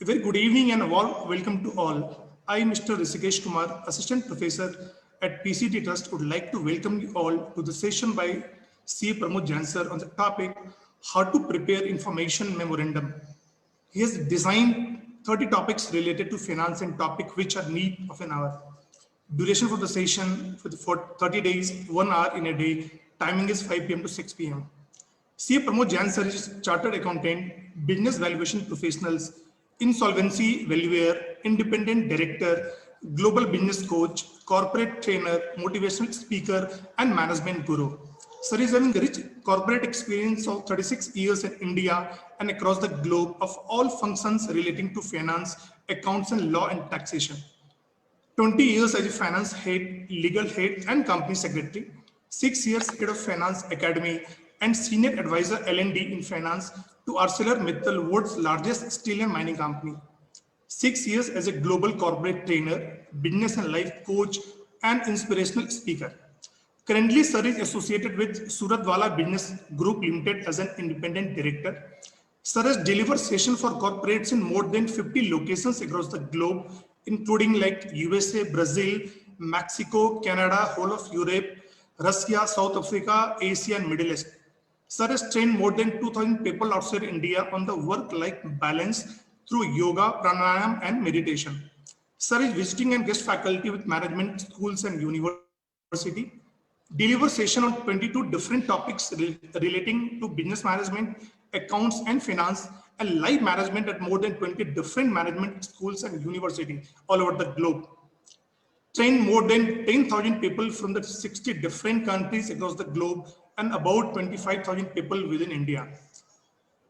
A very good evening and a warm welcome to all. I, Mr. Rishikesh Kumar, Assistant Professor at PCT Trust, would like to welcome you all to the session by C. Pramod Jansar on the topic How to Prepare Information Memorandum. He has designed 30 topics related to finance and topic which are need of an hour. Duration for the session for 30 days, 1 hour in a day. Timing is 5 p.m. to 6 p.m. CA Pramod Jansar is Chartered Accountant, Business Valuation Professionals, Insolvency Valuer, Independent Director, Global Business Coach, Corporate Trainer, Motivational Speaker, and Management Guru. Sir is having rich corporate experience of 36 years in India and across the globe of all functions relating to finance, accounts, and law and taxation. 20 years as a finance head, legal head, and company secretary, 6 years head of finance academy, and senior advisor L&D in finance to ArcelorMittal, world's largest steel and mining company. 6 years as a global corporate trainer, business and life coach, and inspirational speaker. Currently, Sir is associated with Suratwala Business Group Limited as an independent director. Sir has delivered sessions for corporates in more than 50 locations across the globe, including like USA, Brazil, Mexico, Canada, whole of Europe, Russia, South Africa, Asia, and Middle East. Sir has trained more than 2,000 people outside India on the work-life balance through yoga, pranayam, and meditation. Sir is visiting and guest faculty with management schools and university. Deliver session on 22 different topics relating to business management, accounts, and finance, and life management at more than 20 different management schools and universities all over the globe. Trained more than 10,000 people from the 60 different countries across the globe and about 25,000 people within India.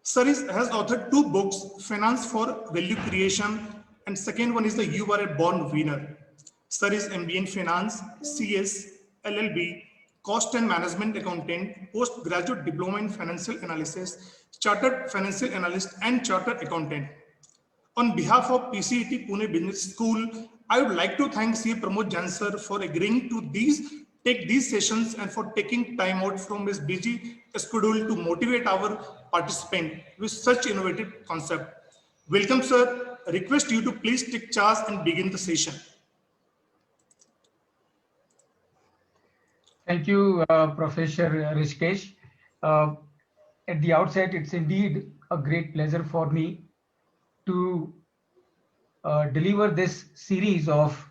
Sir has authored 2 books, Finance for Value Creation, and second one is the You Are a Born Winner. Sir is MBA in Finance, CS, LLB, Cost and Management Accountant, Postgraduate Diploma in Financial Analysis, Chartered Financial Analyst, and Chartered Accountant. On behalf of PCET Pune Business School, I would like to thank C. Pramod Jansar for agreeing to take these sessions and for taking time out from his busy schedule to motivate our participant with such innovative concept. Welcome, sir. I request you to please take charge and begin the session. Thank you, Professor Rishikesh. At the outset, it's indeed a great pleasure for me to deliver this series of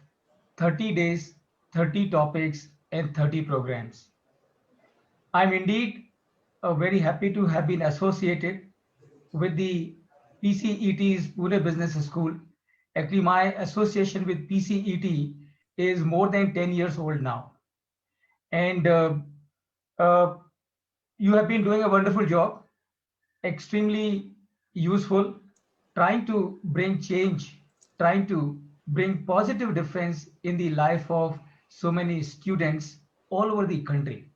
30 days, 30 topics, and 30 programs. I'm indeed very happy to have been associated with the PCET's Pune Business School. Actually, my association with PCET is more than 10 years old now. And you have been doing a wonderful job, extremely useful, trying to bring change, trying to bring positive difference in the life of so many students all over the country.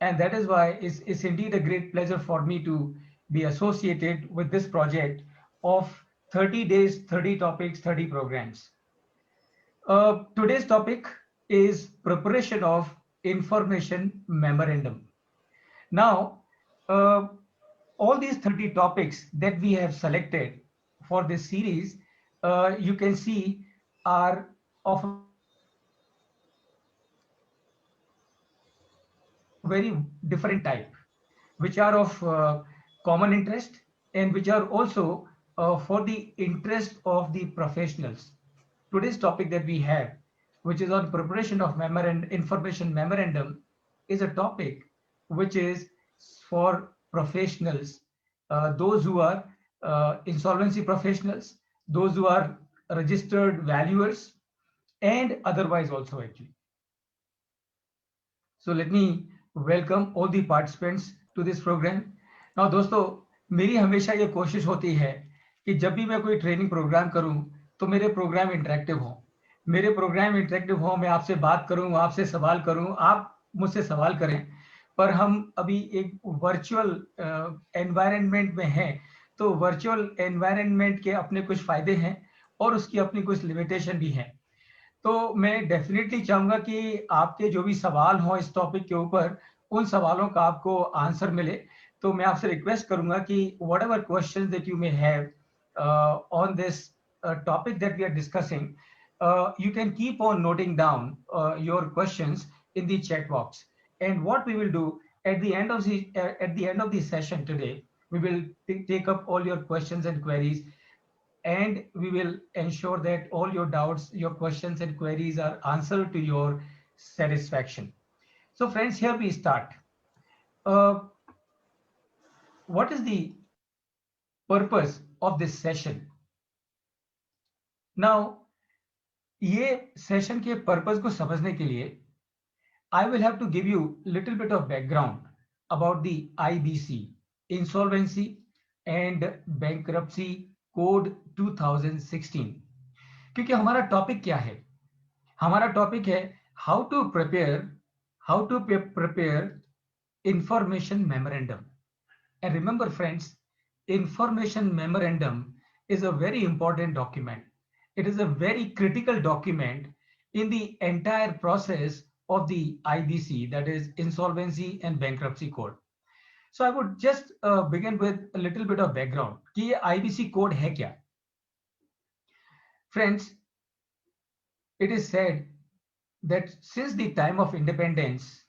And that is why it's indeed a great pleasure for me to be associated with this project of 30 days, 30 topics, 30 programs. Today's topic is preparation of information memorandum. Now, all these 30 topics that we have selected for this series, you can see are of very different type, which are of common interest and which are also for the interest of the professionals. Today's topic that we have, which is on preparation of information memorandum, is a topic which is for professionals, those who are insolvency professionals, those who are registered valuers, and otherwise also actually. So let me welcome all the participants to this program. Now दोस्तों, मेरी हमेशा ये कोशिश होती है कि जब भी मैं कोई ट्रेनिंग प्रोग्राम करूं तो मेरे प्रोग्राम इंटरेक्टिव हो, मैं आपसे बात करूं, आपसे सवाल करूं, आप मुझसे सवाल करें। पर हम अभी एक वर्चुअल एनवायरनमेंट में हैं, तो वर्चुअल एनवायरनमेंट के अपने कुछ फायदे हैं और उसकी अपनी कुछ लिमिटेशन भी हैं। तो मैं डेफिनेटली चाहूंगा कि आपके जो भी सवाल हो इस टॉपिक के ऊपर, उन सवालों का आपको आंसर मिले। तो मैं आपसे रिक्वेस्ट करूंगा कि whatever questions that you may have, on this topic that we are discussing, you can keep on noting down your questions in the chat box. And what we will do at the end of the session today, we will take up all your questions and queries, and we will ensure that all your doubts, your questions and queries are answered to your satisfaction. So friends, here we start. Uh, what is the purpose of this session? Now, ये session के purpose को समझने के लिए I will have to give you little bit of background about the IBC, Insolvency and Bankruptcy Code 2016. क्योंकि हमारा topic क्या है? हमारा टॉपिक है how to prepare information memorandum. And remember friends, information memorandum is a very important document. It is a very critical document in the entire process of the IBC, that is Insolvency and Bankruptcy Code. So I would just begin with a little bit of background कि ये IBC code है क्या? Friends, it is said that since the time of independence,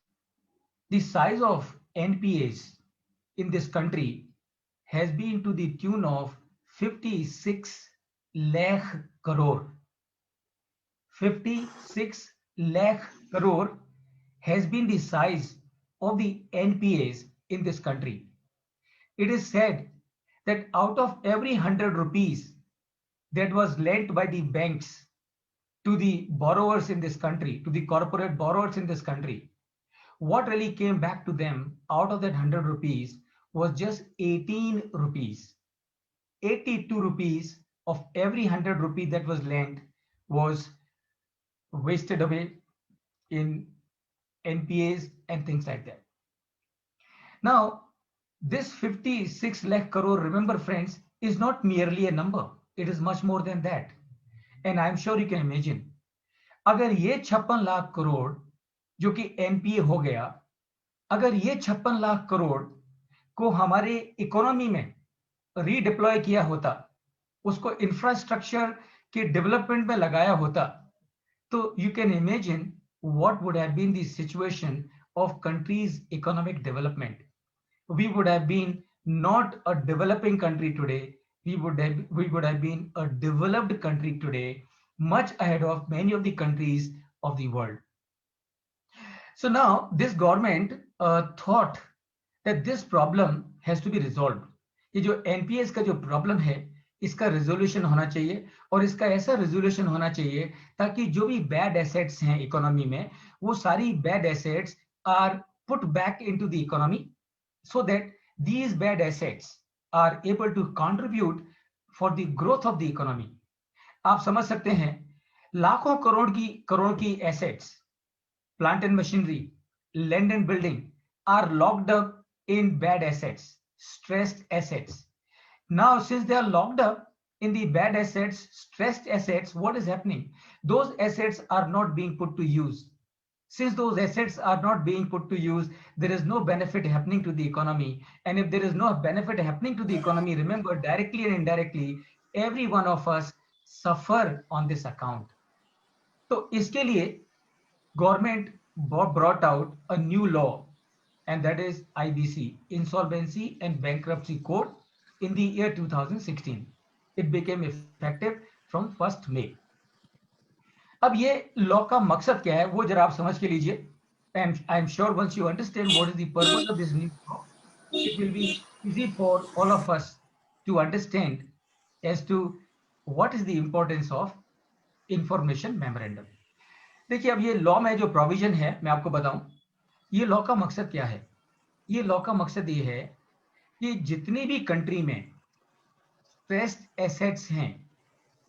the size of NPAs in this country has been to the tune of 56 lakh crore. 56 lakh crore has been the size of the NPAs in this country. It is said that out of every 100 rupees that was lent by the banks to the borrowers in this country, to the corporate borrowers in this country, what really came back to them out of that 100 rupees was just 18 rupees. 82 rupees of every 100 rupees that was lent was wasted away in NPAs and things like that. Now, this 56 lakh crore, remember friends, is not merely a number. It is much more than that. And I'm sure you can imagine, अगर ये 56 लाख करोड़ जो कि NPA हो गया, अगर ये 56 लाख करोड़ को हमारे इकोनॉमी में रीडिप्लॉय किया होता, उसको इंफ्रास्ट्रक्चर के डेवलपमेंट में लगाया होता, तो you can imagine what would have been the situation of country's economic development. We would have been not a developing country today. We would have been a developed country today, much ahead of many of the countries of the world. So now this government thought that this problem has to be resolved. ये जो NPS का जो problem है, इसका resolution होना चाहिए, और इसका ऐसा रिजोल्यूशन होना चाहिए ताकि जो भी बैड एसेट्स हैं इकोनॉमी में, वो सारी bad assets are put back into the economy, so that these bad assets are able to contribute for the growth of the economy. आप समझ सकते हैं, लाखों करोड़ की assets, plant and machinery, land and building are locked up in bad assets, stressed assets. Now, since they are locked up in the bad assets, stressed assets, what is happening? Those assets are not being put to use. Since those assets are not being put to use, there is no benefit happening to the economy. And if there is no benefit happening to the economy, remember, directly and indirectly, every one of us suffer on this account. So, इसके लिए government brought out a new law, and that is IBC, Insolvency and Bankruptcy Code, in the year 2016. It became effective from 1st May. अब ये law का मकसद क्या है वो जरा आप समझ के लीजिए. I am sure once you understand what is the purpose of this new law, it will be easy for all of us to understand as to what is the importance of information memorandum. देखिए, अब ये law में जो provision है मैं आपको बताऊं, ये लॉ का मकसद क्या है. ये लॉ का मकसद ये है कि जितनी भी कंट्री में स्ट्रेस्ड एसेट्स हैं,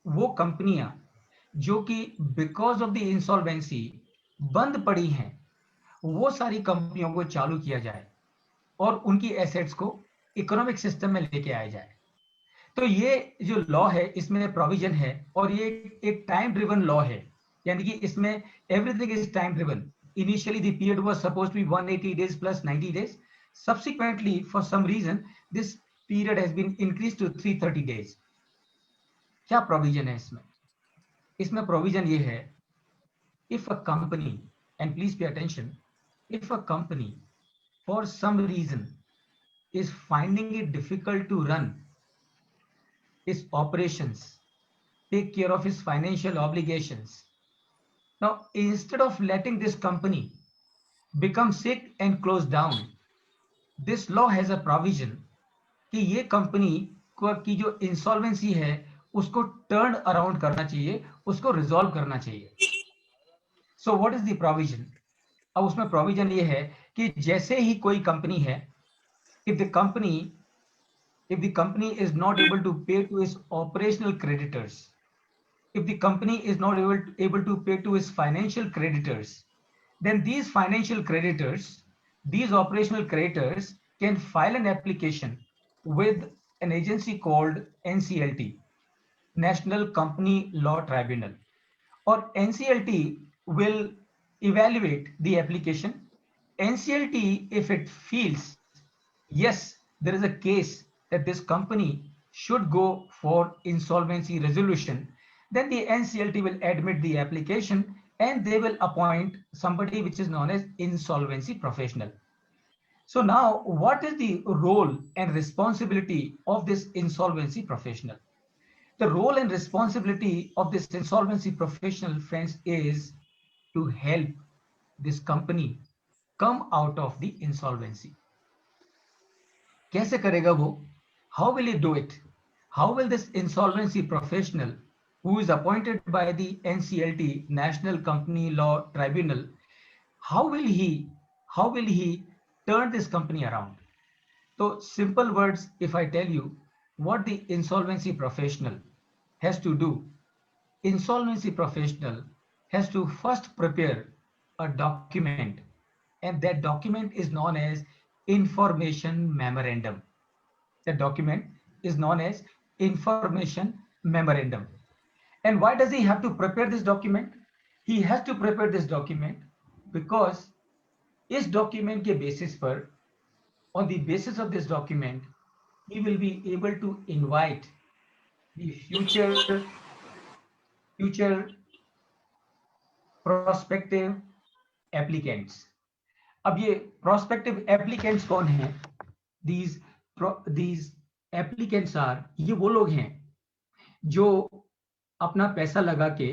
वो कंपनियां जो कि बिकॉज ऑफ द इंसॉल्वेंसी बंद पड़ी हैं, वो सारी कंपनियों को चालू किया जाए और उनकी एसेट्स को इकोनॉमिक सिस्टम में लेके आया जाए. तो ये जो लॉ है, इसमें प्रोविजन है, और ये एक टाइम ड्रिवन लॉ है, यानी कि इसमें everything is time driven. Initially, the period was supposed to be 180 days plus 90 days. Subsequently, for some reason, this period has been increased to 330 days. क्या प्रोविजन है इसमें? इसमें प्रोविजन ये है, if a company, and please pay attention, if a company for some reason is finding it difficult to run its operations, take care of its financial obligations, now instead of letting this company become sick and close down, this law has a provision कि ये company की जो insolvency है उसको turn around करना चाहिए, उसको resolve करना चाहिए. So what is the provision? अब उसमें प्रोविजन ये है कि जैसे ही कोई कंपनी है, if the company is not able to pay to its operational creditors, if the company is not able to pay to its financial creditors, then these financial creditors, these operational creditors can file an application with an agency called NCLT, National Company Law Tribunal, or NCLT will evaluate the application. NCLT, if it feels yes, there is a case that this company should go for insolvency resolution, then the NCLT will admit the application and they will appoint somebody which is known as insolvency professional. So now, what is the role and responsibility of this insolvency professional? The role and responsibility of this insolvency professional, friends, is to help this company come out of the insolvency. कैसे करेगा वो? How will he do it? How will this insolvency professional, who is appointed by the NCLT, National Company Law Tribunal, how will he turn this company around? So simple words, if I tell you what the insolvency professional has to do, insolvency professional has to first prepare a document, and that document is known as information memorandum. The document is known as information memorandum. And why does he have to prepare this document? He has to prepare this document because इस document के basis पर, on the basis of this document, he will be able to invite the future prospective applicants. अब ये prospective applicants कौन हैं? These applicants are, ये वो लोग हैं जो अपना पैसा लगा के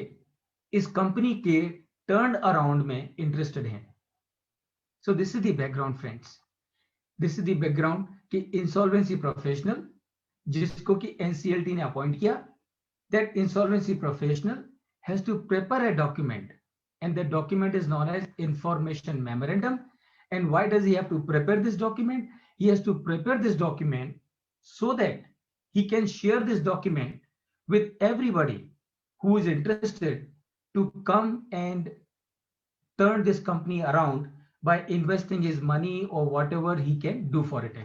इस कंपनी के टर्न अराउंड में इंटरेस्टेड हैं. So this is the background, friends. This is the background कि इंसॉल्वेंसी प्रोफेशनल जिसको कि NCLT ने अपॉइंट किया, that insolvency professional has to prepare a document, and the document is known as information memorandum. And why does he have to prepare this document? He has to prepare this document so that he can share this document with everybody who is interested to come and turn this company around by investing his money or whatever he can do for it.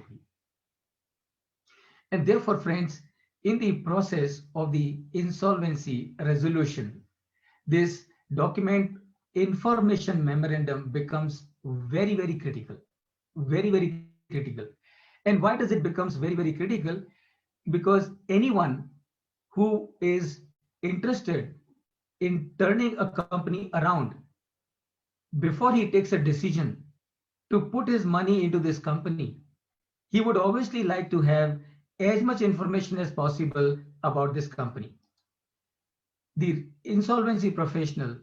And therefore, friends, in the process of the insolvency resolution, this document information memorandum becomes very, very critical, very, very critical. And why does it becomes very, very critical? Because anyone who is interested in turning a company around, before he takes a decision to put his money into this company, he would obviously like to have as much information as possible about this company. The insolvency professional,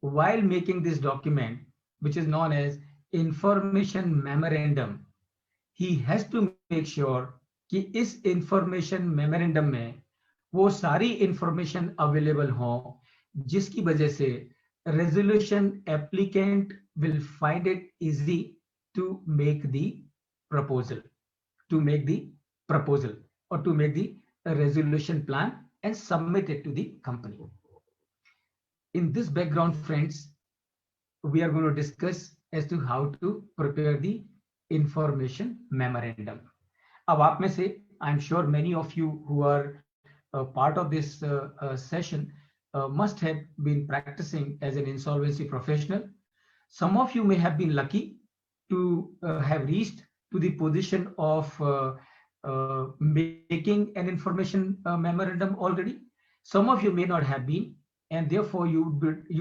while making this document, which is known as information memorandum, he has to make sure कि इस information memorandum में वो सारी information available हो जिसकी वजह से resolution applicant will find it easy to make the proposal, or to make the resolution plan and submit it to the company. In this background, friends, we are going to discuss as to how to prepare the information memorandum. अब आप में से, I'm sure many of you who are part of this session must have been practicing as an insolvency professional. Some of you may have been lucky to have reached to the position of making an information memorandum already. Some of you may not have been, and therefore you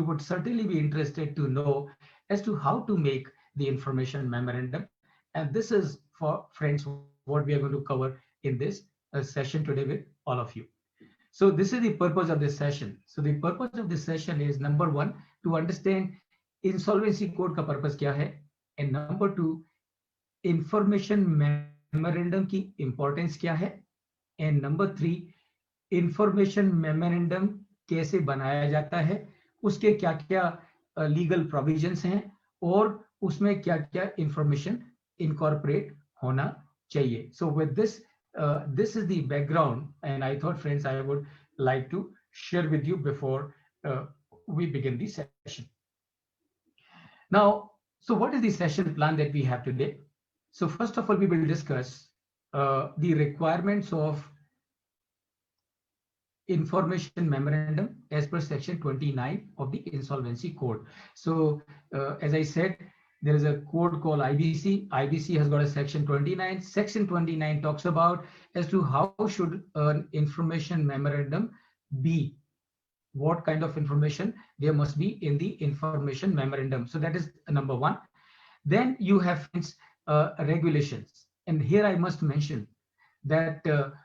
would certainly be interested to know as to how to make the information memorandum. And this is, for friends, what we are going to cover in this session today with all of you. So this is the purpose of this session. So the purpose of this session is, number one, to understand insolvency code का purpose क्या है, and number two, information memorandum की importance क्या है, and number three, information memorandum कैसे बनाया जाता है, उसके क्या क्या legal provisions हैं, और उसमें क्या क्या information incorporate होना चाहिए. So with this, this is the background, and I thought, friends, I would like to share with you before we begin the session. Now, so what is the session plan that we have today? So first of all, we will discuss the requirements of information memorandum as per section 29 of the insolvency code. So as I said, there is a code called IBC. IBC has got a section 29. Section 29 talks about as to how should an information memorandum be, what kind of information there must be in the information memorandum. So that is number one. Then you have regulations, and here I must mention that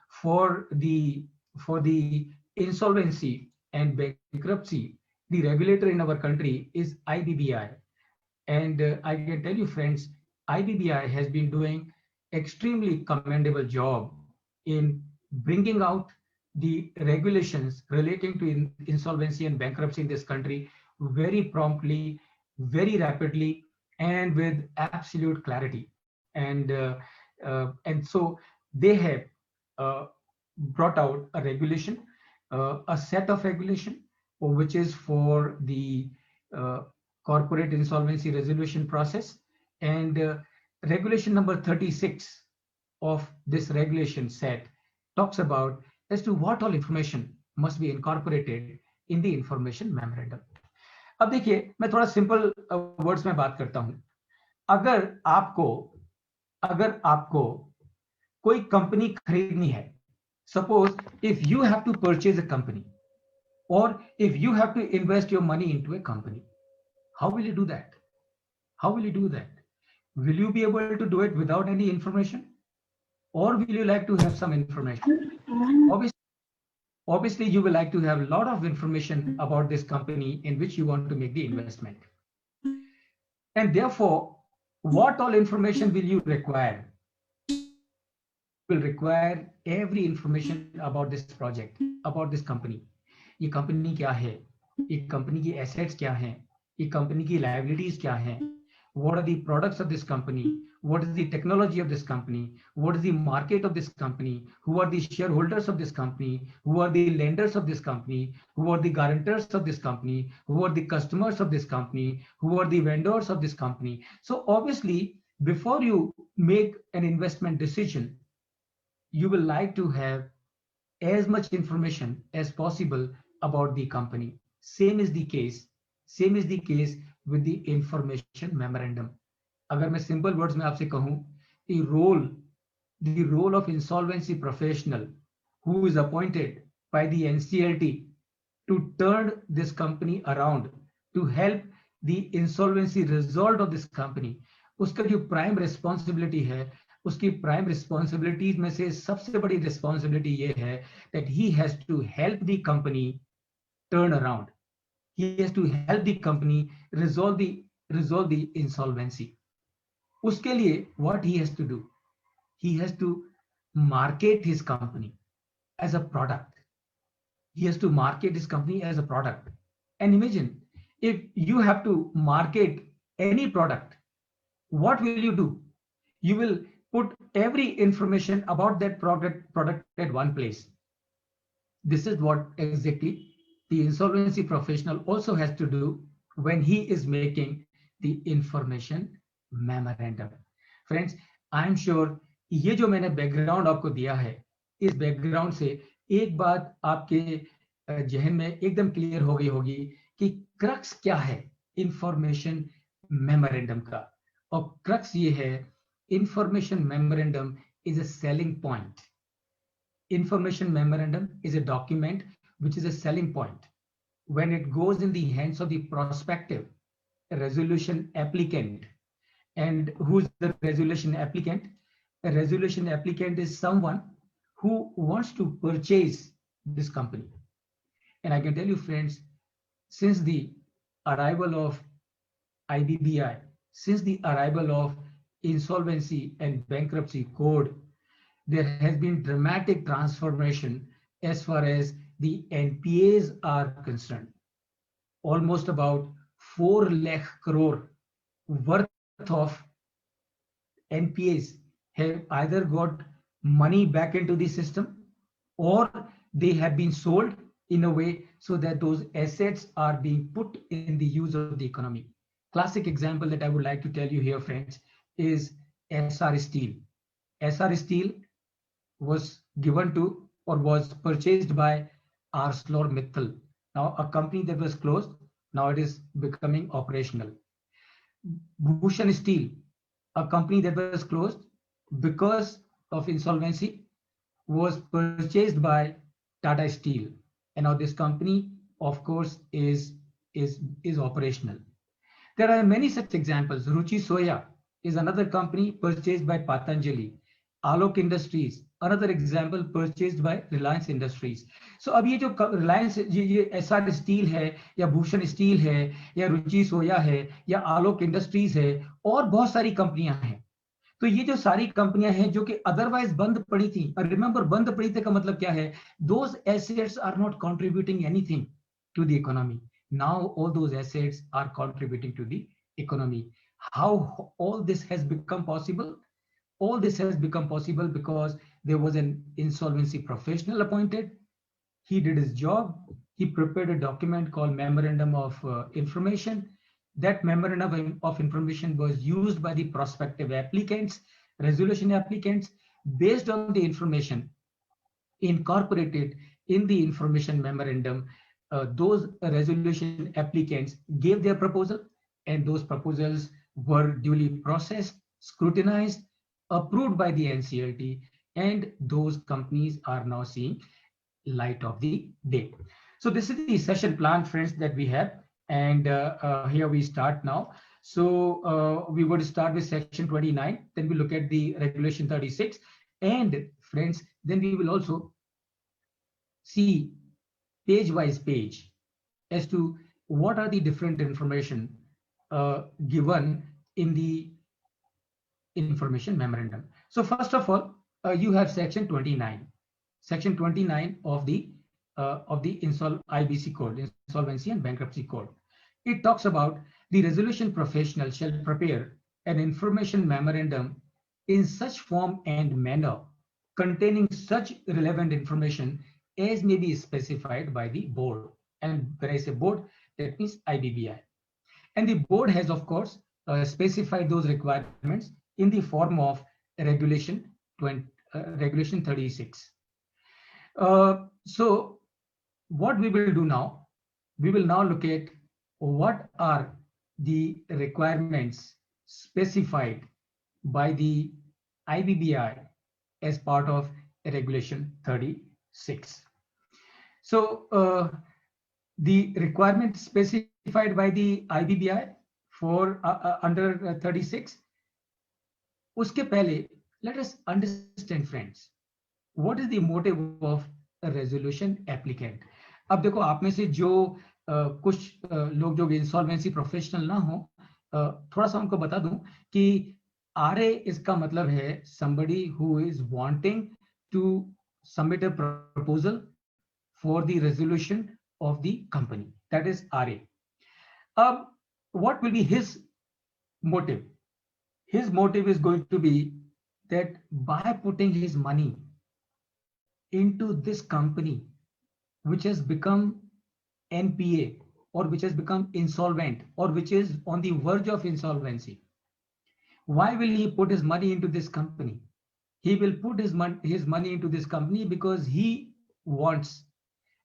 for the insolvency and bankruptcy, the regulator in our country is IBBI. And I can tell you, friends, IBBI has been doing extremely commendable job in bringing out the regulations relating to insolvency and bankruptcy in this country very promptly, very rapidly, and with absolute clarity. And so they have brought out a regulation, a set of regulation, which is for the corporate insolvency resolution process. And regulation number 36 of this regulation set talks about as to what all information must be incorporated in the information memorandum. अब देखिए, मैं थोड़ा simple words में बात करता हूं. अगर आपको कोई कंपनी खरीदनी है, suppose if you have to purchase a company, or if you have to invest your money into a company, how will you do that? How will you do that? Will you be able to do it without any information, or will you like to have some information? Obviously you will like to have a lot of information about this company in which you want to make the investment. And therefore, what all information will you require? Will require every information about this project, about this company. ये company क्या है, ये company की assets क्या हैं, ये company की liabilities क्या हैं, what are the products of this company, what is the technology of this company, what is the market of this company, who are the shareholders of this company, who are the lenders of this company, who are the guarantors of this company, who are the customers of this company, who are the vendors of this company. So obviously, before you make an investment decision, you will like to have as much information as possible about the company. Same is the case with the information memorandum. अगर मैं simple words में आपसे कहूं, the role of insolvency professional who is appointed by the NCLT to turn this company around, to help the insolvency result of this company, उसका जो prime responsibility है, उसकी prime responsibilities में से सबसे बड़ी रिस्पॉन्सिबिलिटी ये है that he has to help the company turn around. He has to help the company resolve the insolvency. उसके लिए what he has to do? He has to market his company as a product. He has to market his company as a product. And imagine if you have to market any product, what will you do? You will put every information about that product at one place. This is what exactly the insolvency professional also has to do when he is making the information memorandum. Friends, I am sure ये जो मैंने background आपको दिया है, इस background से एक बात आपके जहन में एकदम क्लियर हो गई होगी कि क्रक्स क्या है इंफॉर्मेशन मेमोरेंडम का. और क्रक्स ये है, information memorandum is a selling point. Information memorandum is a document which is a selling point, when it goes in the hands of the prospective resolution applicant. And who's the resolution applicant? A resolution applicant is someone who wants to purchase this company. And I can tell you, friends, since the arrival of IBBI, since the arrival of Insolvency and Bankruptcy Code, there has been dramatic transformation as far as the NPAs are concerned. Almost about 4 lakh crore worth of NPAs have either got money back into the system, or they have been sold in a way so that those assets are being put in the use of the economy. Classic example that I would like to tell you here, friends, is Essar Steel. Essar Steel was given to or was purchased by ArcelorMittal. Now, a company that was closed, now it is becoming operational. Bhushan Steel, a company that was closed because of insolvency, was purchased by Tata Steel. And now this company, of course, is operational. There are many such examples. Ruchi Soya is another company purchased by Patanjali. Alok Industries, another example, purchased by Reliance Industries. So अब ये जो Reliance, ये SR Steel है, या Bhushan Steel है, या Ruchi Soya है, या Alok Industries है, और बहुत सारी कंपनियां हैं. तो ये जो सारी कंपनियां हैं जो कि अदरवाइज बंद पड़ी थी, और रिमेंबर बंद पड़ी थी का मतलब क्या है? Those assets are not contributing anything to the economy. Now all those assets are contributing to the economy. How all this has become possible? All this has become possible because there was an insolvency professional appointed. He did his job. He prepared a document called Memorandum of Information. That Memorandum of Information was used by the prospective applicants, resolution applicants, based on the information incorporated in the information memorandum. Those resolution applicants gave their proposal, and those proposals were duly processed, scrutinized, approved by the NCLT, and those companies are now seeing light of the day. So this is the session plan, friends, that we have, and here we start now. So we would start with section 29, then we look at the regulation 36, and friends, then we will also see page-wise page as to what are the different information given in the information memorandum. So first of all, you have section 29, section 29 of the IBC code, Insolvency and Bankruptcy Code. It talks about the resolution professional shall prepare an information memorandum in such form and manner containing such relevant information as may be specified by the board. And when I say board, that means IBBI. And the board has, of course, specified those requirements in the form of regulation 36. So what we will do now, we will now look at what are the requirements specified by the IBBI as part of regulation 36. So the requirement specified by the IBBI for under 36, uske pehle, let us understand, friends, what is the motive of a resolution applicant. अब देखो, आप में से जो कुछ लोग जो insolvency professional ना हो, थोड़ा सा उनको बता दूं कि RA इसका मतलब है somebody who is wanting to submit a proposal for the resolution of the company. That is RA. What will be his motive? His motive is going to be that by putting his money into this company, which has become NPA, or which has become insolvent, or which is on the verge of insolvency, why will he put his money into this company? He will put his money into this company because he wants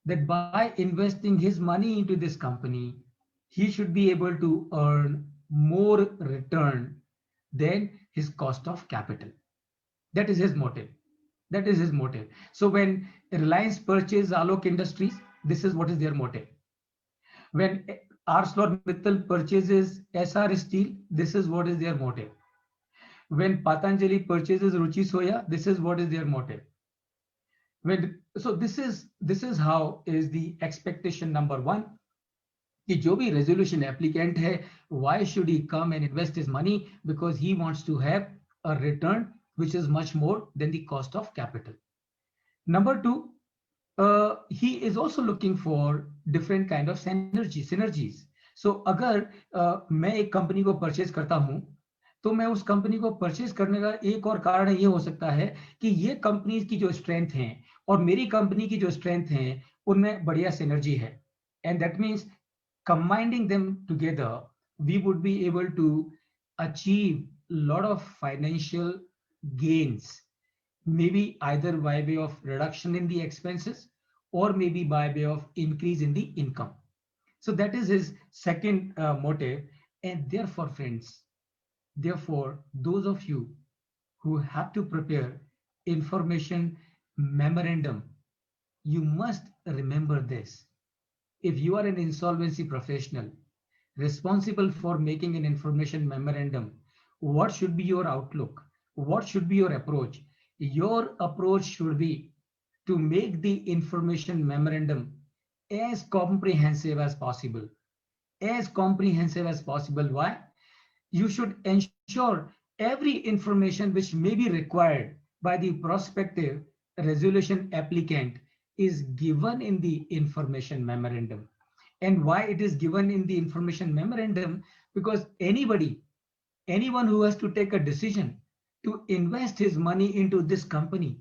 that by investing his money into this company, he should be able to earn more return than his cost of capital. That is his motive. That is his motive. So when Reliance purchased Alok Industries, this is what is their motive. When ArcelorMittal purchases SR Steel, this is what is their motive. When Patanjali purchases Ruchi Soya, this is what is their motive. So this is how is the expectation number one. कि जो भी resolution applicant है, why should he come and invest his money? Because he wants to have a return which is much more than the cost of capital. Number two, he is also looking for different kind of synergies. So अगर मैं एक company को purchase करता हूं, तो मैं उस company को परचेज करने का एक और कारण ये हो सकता है कि ये कंपनी की जो स्ट्रेंथ है और मेरी कंपनी की जो स्ट्रेंथ है उनमें बढ़िया सिनर्जी है, and that means combining them together, we would be able to achieve a lot of financial gains, maybe either by way of reduction in the expenses or maybe by way of increase in the income. So that is his second motive. And therefore, friends, therefore, those of you who have to prepare information memorandum, you must remember this. If you are an insolvency professional responsible for making an information memorandum, what should be your outlook? What should be your approach? Your approach should be to make the information memorandum as comprehensive as possible. As comprehensive as possible. Why? You should ensure every information which may be required by the prospective resolution applicant is given in the information memorandum. And why it is given in the information memorandum? Because anyone who has to take a decision to invest his money into this company,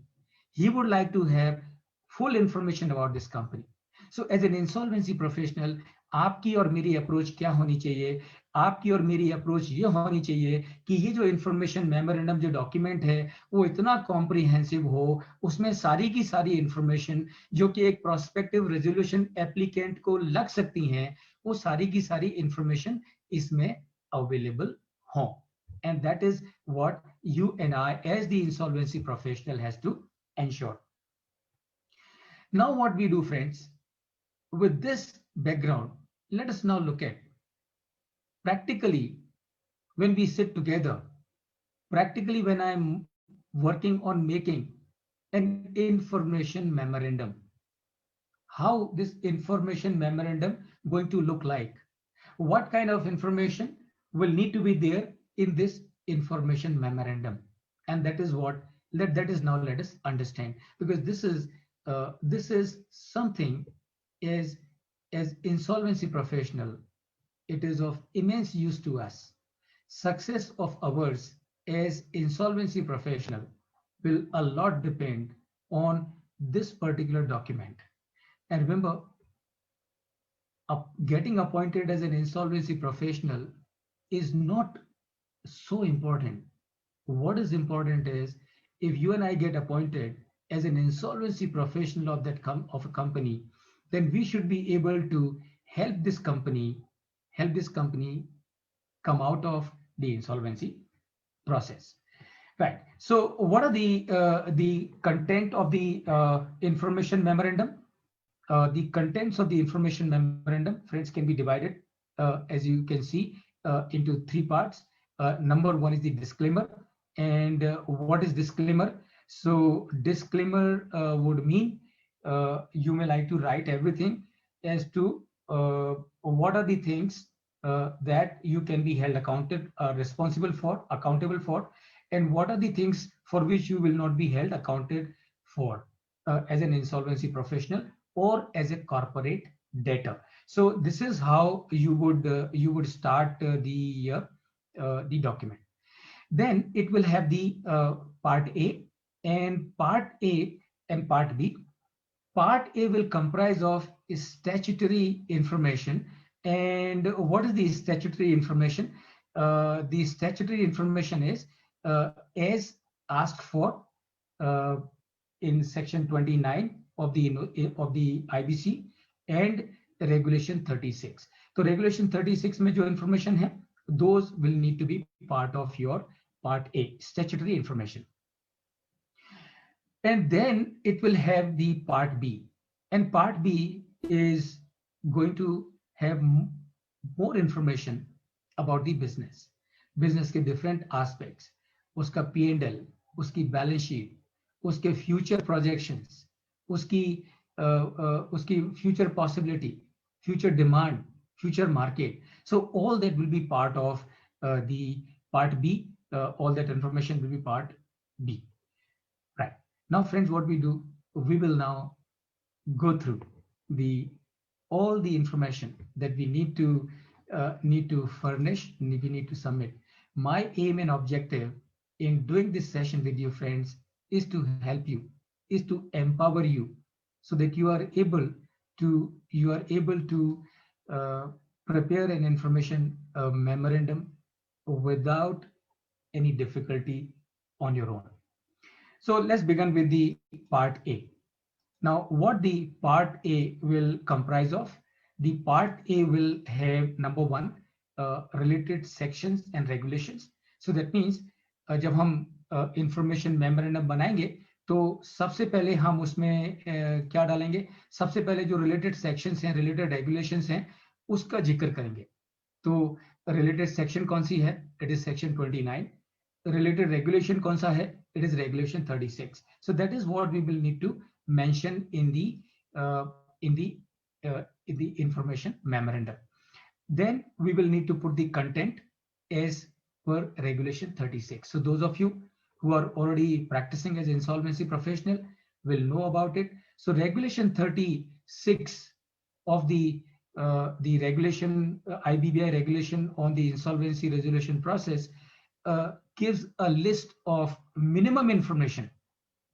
he would like to have full information about this company. So as an insolvency professional, आपकी और मेरी approach क्या होनी चाहिए? आपकी और मेरी approach ये होनी चाहिए कि ये जो इंफॉर्मेशन मेमोरेंडम जो डॉक्यूमेंट है वो इतना कॉम्प्रिहेंसिव हो, उसमें सारी की सारी इंफॉर्मेशन जो कि एक प्रोस्पेक्टिव रेजोल्यूशन एप्लीकेंट को लग सकती हैं, वो सारी की सारी इंफॉर्मेशन इसमें अवेलेबल हो. And that is what you and I as the insolvency professional has to ensure. Now what we do, friends, with this background, let us now look at practically when we sit together, practically when I'm working on making an information memorandum, how this information memorandum going to look like, what kind of information will need to be there in this information memorandum, and that is what let us understand, because this is something as insolvency professional, it is of immense use to us. Success of ours as insolvency professional will a lot depend on this particular document. And remember, getting appointed as an insolvency professional is not so important. What is important is if you and I get appointed as an insolvency professional of a company, then we should be able to help this company come out of the insolvency process. Right. So what are the content of the information memorandum? The contents of the information memorandum, friends, can be divided, as you can see, into three parts. Number one is the disclaimer. And what is disclaimer? So disclaimer would mean you may like to write everything as to what are the things that you can be held accountable for, and what are the things for which you will not be held accounted for as an insolvency professional or as a corporate debtor. So this is how you would start the document. Then it will have the part A and part A and part B. Part A will comprise of statutory information. And what is the statutory information? The statutory information is as asked for in section 29 of the IBC and regulation 36. So regulation 36 में जो information है, those will need to be part of your part A, statutory information. And then it will have the part B, and part B is going to have more information about the business. Business के different aspects, उसका P&L, उसकी balance sheet, उसके future projections, उसकी future possibility, future demand, future market. So all that will be part of the part B. All that information will be part B. Right. Now, friends, what we do, we will now go through all the information that we need to furnish, we need to submit. My aim and objective in doing this session with you, friends, is to help you, is to empower you, so that you are able to prepare an information memorandum without any difficulty on your own. So let's begin with the part A. Now, what the part A will comprise of? The part A will have, number one, related sections and regulations. So that means जब हम information memorandum बनाएंगे तो सबसे पहले हम उसमें क्या डालेंगे? सबसे पहले जो related sections हैं, related regulations हैं, उसका जिक्र करेंगे. तो related section कौन सी है? It is section 29. Related regulation कौन सा है? It is regulation 36. So that is what we will need to mention in the information memorandum. Then we will need to put the content as per regulation 36. So those of you who are already practicing as insolvency professional will know about it. So regulation 36 of the regulation IBBI regulation on the insolvency resolution process gives a list of minimum information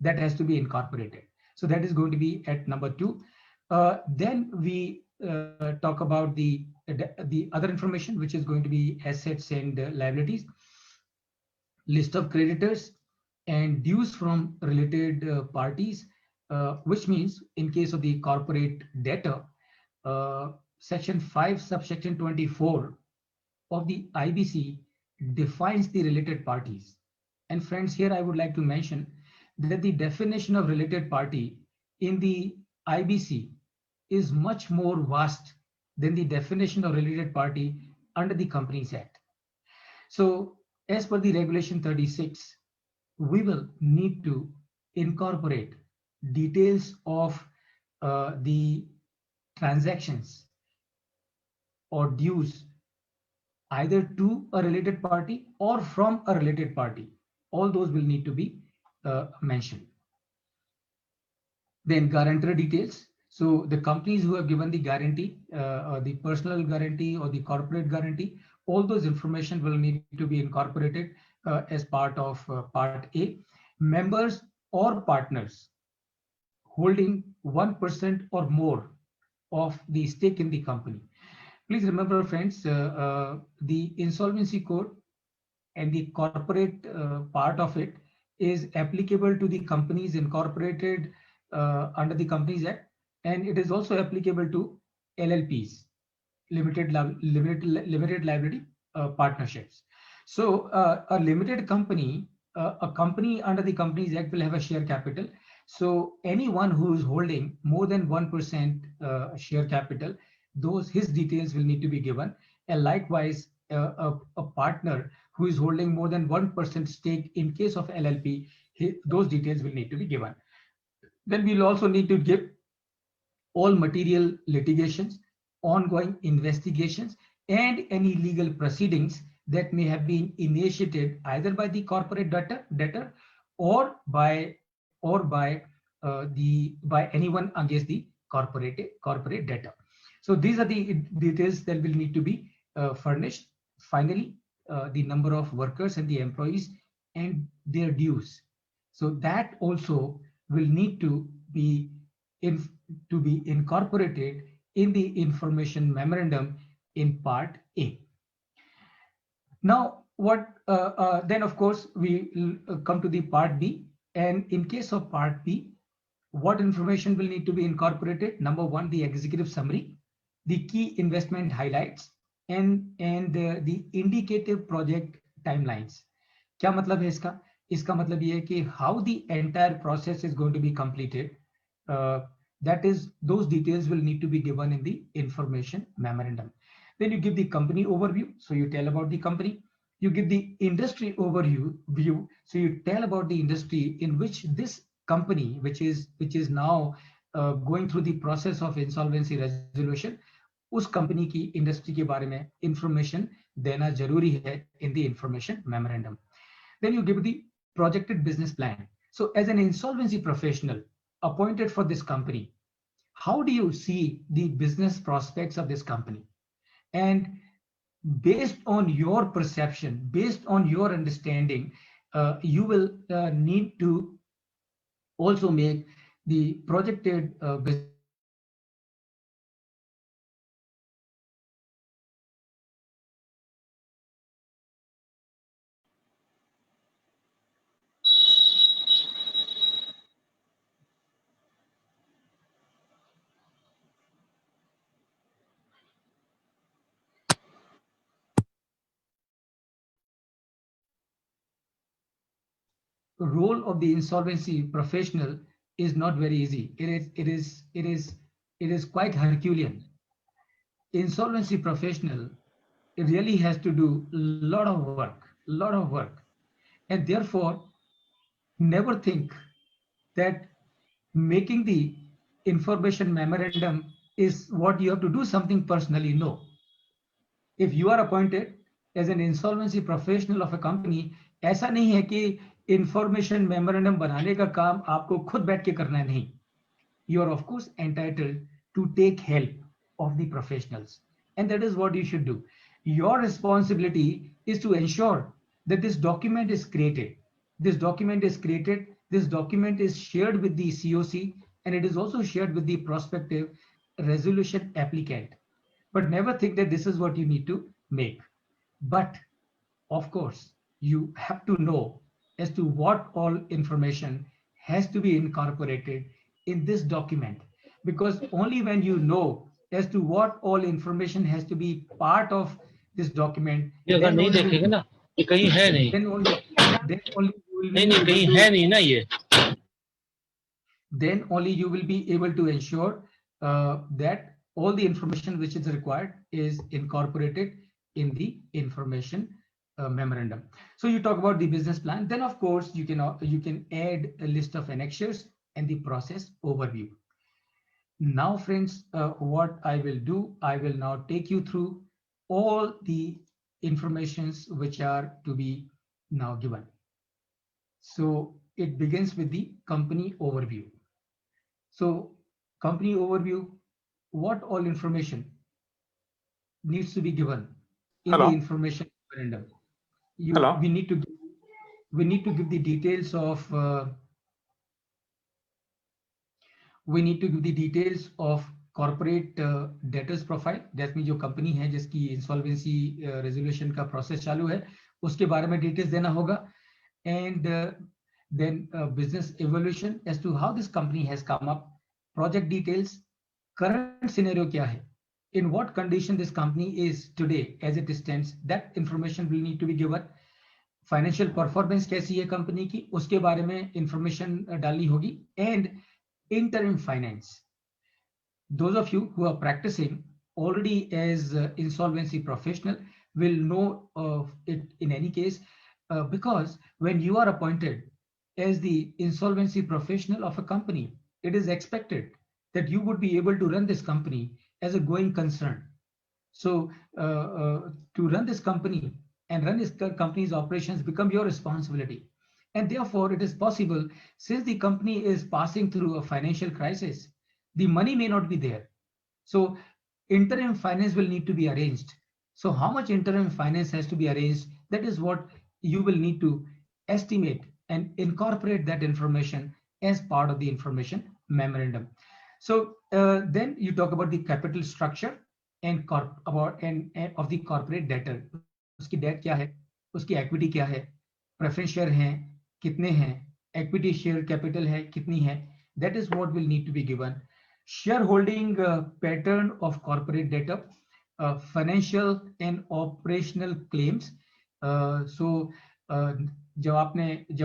that has to be incorporated. So that is going to be at number 2. Then we talk about the other information, which is going to be assets and liabilities, list of creditors, and dues from related parties, which means in case of the corporate debtor, section 5 subsection 24 of the IBC defines the related parties. And friends, here I would like to mention that the definition of related party in the IBC is much more vast than the definition of related party under the Companies Act. So as per the regulation 36, we will need to incorporate details of the transactions or dues either to a related party or from a related party. All those will need to be mentioned. Then guarantor details. So the companies who have given the guarantee, or the personal guarantee or the corporate guarantee, all those information will need to be incorporated as part of part A. Members or partners holding 1% or more of the stake in the company. Please remember, friends, the insolvency code and the corporate part of it is applicable to the companies incorporated under the Companies Act, and it is also applicable to LLPs, limited liability partnerships. So a limited company, a company under the Companies Act will have a share capital. So anyone who is holding more than 1% share capital, his details will need to be given. And likewise, a partner who is holding more than 1% stake in case of LLP, those details will need to be given. Then we'll also need to give all material litigations, ongoing investigations, and any legal proceedings that may have been initiated either by the corporate debtor or by anyone against the corporate debtor. So these are the details that will need to be furnished. Finally, the number of workers and the employees and their dues. So that also will need to be incorporated in the information memorandum in part A. Now, then of course we come to the part B, and in case of part B, what information will need to be incorporated? Number one, the executive summary, the key investment highlights, and the indicative project timelines. क्या मतलब है इसका? इसका मतलब ये है कि how the entire process is going to be completed, That is, those details will need to be given in the information memorandum. Then you give the company overview, so you tell about the company. You give the industry overview, so you tell about the industry in which this company, which is now going through the process of insolvency resolution, उस company की industry के बारे में information देना जरूरी है in the information memorandum. Then you give the projected business plan. So as an insolvency professional appointed for this company, how do you see the business prospects of this company? And based on your perception, based on your understanding, you will need to also make the projected business role of the insolvency professional is not very easy. It is quite Herculean. Insolvency professional really has to do a lot of work, and therefore never think that making the information memorandum is what you have to do something personally. No. If you are appointed as an insolvency professional of a company, ऐसा नहीं है कि information memorandum बनाने का काम आपको खुद बैठ के करना है, नहीं. You are of course entitled to take help of the professionals, and that is what you should do. Your responsibility is to ensure that this document is created. This document is shared with the COC, and it is also shared with the prospective resolution applicant. But never think that this is what you need to make. But of course, you have to know as to what all information has to be incorporated in this document, because only when you know as to what all information has to be part of this document, ये अगर नहीं देखेंगे ना, ये कहीं है नहीं. then only you will be नहीं कहीं है नहीं ना ये. Then only you will be able to ensure that all the information which is required is incorporated in the information memorandum. So you talk about the business plan. Then of course you can add a list of annexures and the process overview. Now friends, what I will do, I will now take you through all the informations which are to be now given. So it begins with the company overview. So company overview, what all information needs to be given in Hello. the information memorandum. Hello. We need to give the details of corporate debtors profile. That means जो company है जिसकी insolvency resolution का process चालू है, उसके बारे में details देना होगा. And then business evaluation as to how this company has come up, project details, current scenario क्या है, in what condition this company is today as it stands, that information will need to be given. Financial performance कैसी है company की, उसके बारे में information डालनी होगी. And interim finance. Those of you who are practicing already as insolvency professional will know of it in any case, because when you are appointed as the insolvency professional of a company, it is expected that you would be able to run this company as a going concern. So to run this company and run this company's operations become your responsibility. And therefore it is possible, since the company is passing through a financial crisis, the money may not be there. So interim finance will need to be arranged. So how much interim finance has to be arranged? That is what you will need to estimate and incorporate that information as part of the information memorandum. So then you talk about the capital structure and of the corporate debtor. उसकी debt क्या है, उसकी equity क्या है, preference share हैं कितने हैं, equity share capital है कितनी है. That is what will need to be given. Shareholding pattern of corporate debtor, financial and operational claims. So जब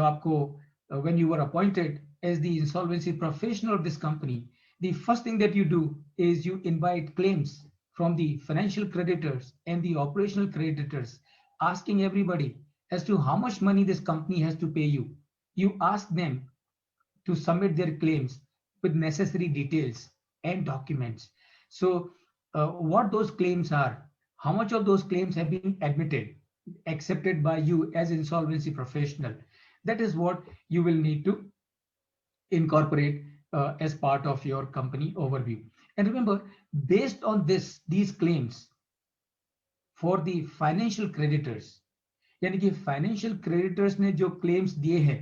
आपको when you were appointed as the insolvency professional of this company, the first thing that you do is you invite claims from the financial creditors and the operational creditors, asking everybody as to how much money this company has to pay you. You ask them to submit their claims with necessary details and documents. So what those claims are, how much of those claims have been admitted, accepted by you as insolvency professional, that is what you will need to incorporate as part of your company overview. And remember, based on these claims for the financial creditors, यानी कि financial creditors ने जो claims दिए हैं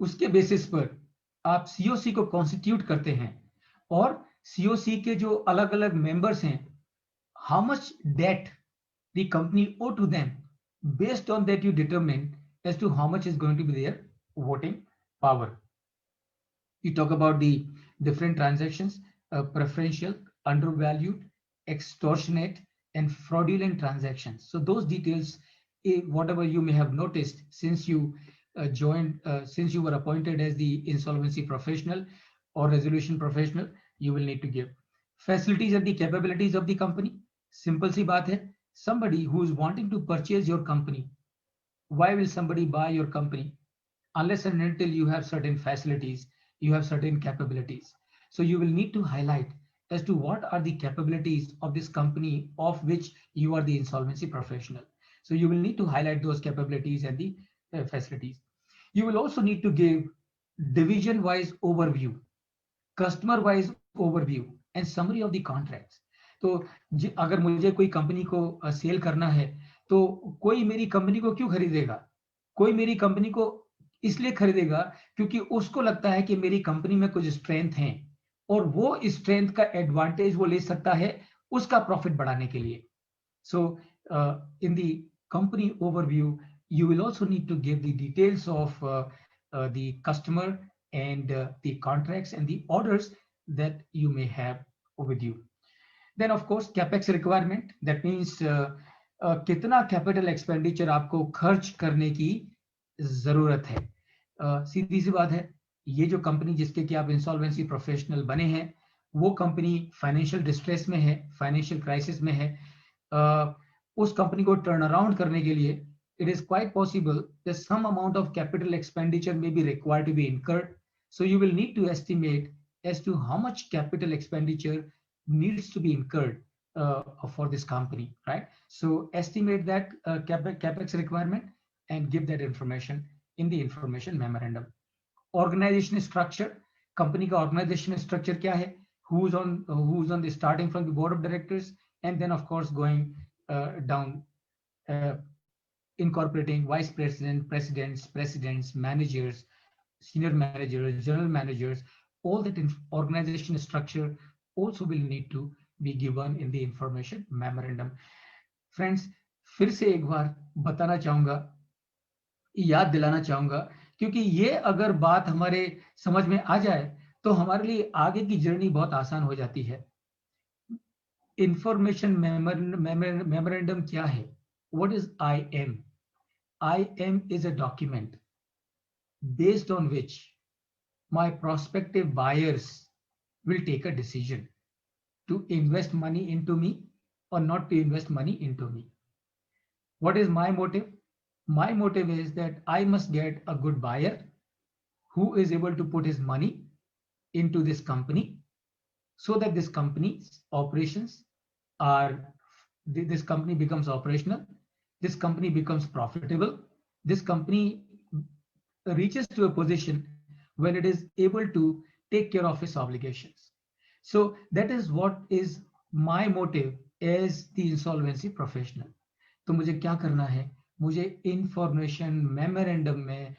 उसके basis पर आप COC को कॉन्स्टिट्यूट करते हैं और सीओसी के जो अलग अलग मेंबर्स हैं, how much debt the company owe to them, based on that you determine as to how much is going to be their voting power. You talk about the different transactions, preferential, undervalued, extortionate, and fraudulent transactions. So those details, whatever you may have noticed since you since you were appointed as the insolvency professional or resolution professional, you will need to give. Facilities and the capabilities of the company. Simple सी बात है. Somebody who is wanting to purchase your company, why will somebody buy your company? Unless and until you have certain facilities, you have certain capabilities. So you will need to highlight as to what are the capabilities of this company of which you are the insolvency professional. So you will need to highlight those capabilities and the facilities. You will also need to give division-wise overview, customer-wise overview, and summary of the contracts. तो अगर मुझे कोई company को cell करना है तो कोई मेरी कंपनी को क्यों खरीदेगा? कोई मेरी कंपनी को इसलिए खरीदेगा क्योंकि उसको लगता है कि मेरी कंपनी में कुछ स्ट्रेंथ है और वो स्ट्रेंथ का एडवांटेज वो ले सकता है उसका प्रॉफिट बढ़ाने के लिए. So in the company overview you will also need to give the details of the customer and the contracts and the orders that you may have with you. Then of course capex requirement, that means कितना capital expenditure आपको खर्च करने की जरूरत है. सीधी सी बात है, ये जो कंपनी जिसके कि आप इंसॉल्वेंसी प्रोफेशनल बने हैं वो कंपनी फाइनेंशियल डिस्ट्रेस में है, फाइनेंशियल क्राइसिस में है. उस कंपनी को टर्न अराउंड करने के लिए it is quite possible that some amount of capital expenditure may be required to be incurred. So you will need to estimate as to how much capital expenditure needs to be incurred for this company, right? So estimate that capex requirement and give that information in the information memorandum. Organization structure, company का organization structure क्या है? Who's on the starting from the board of directors, and then of course going down. Incorporating vice president, presidents, managers, senior managers, general managers, all that organization structure also will need to be given in the information memorandum. Friends, फिर से एक बार बताना चाहूंगा, याद दिलाना चाहूंगा, क्योंकि ये अगर बात हमारे समझ में आ जाए तो हमारे लिए आगे की जर्नी बहुत आसान हो जाती है. इंफॉर्मेशन मेमोरेंडम क्या है? What is IM? IM is a document based on which my prospective buyers will take a decision to invest money into me or not to invest money into me. What is my motive? My motive is that I must get a good buyer who is able to put his money into this company so that this company's operations this company becomes operational. This company becomes profitable. This company reaches to a position when it is able to take care of its obligations. So that is what is my motive as the insolvency professional. तो मुझे क्या करना है? मुझे information memorandum में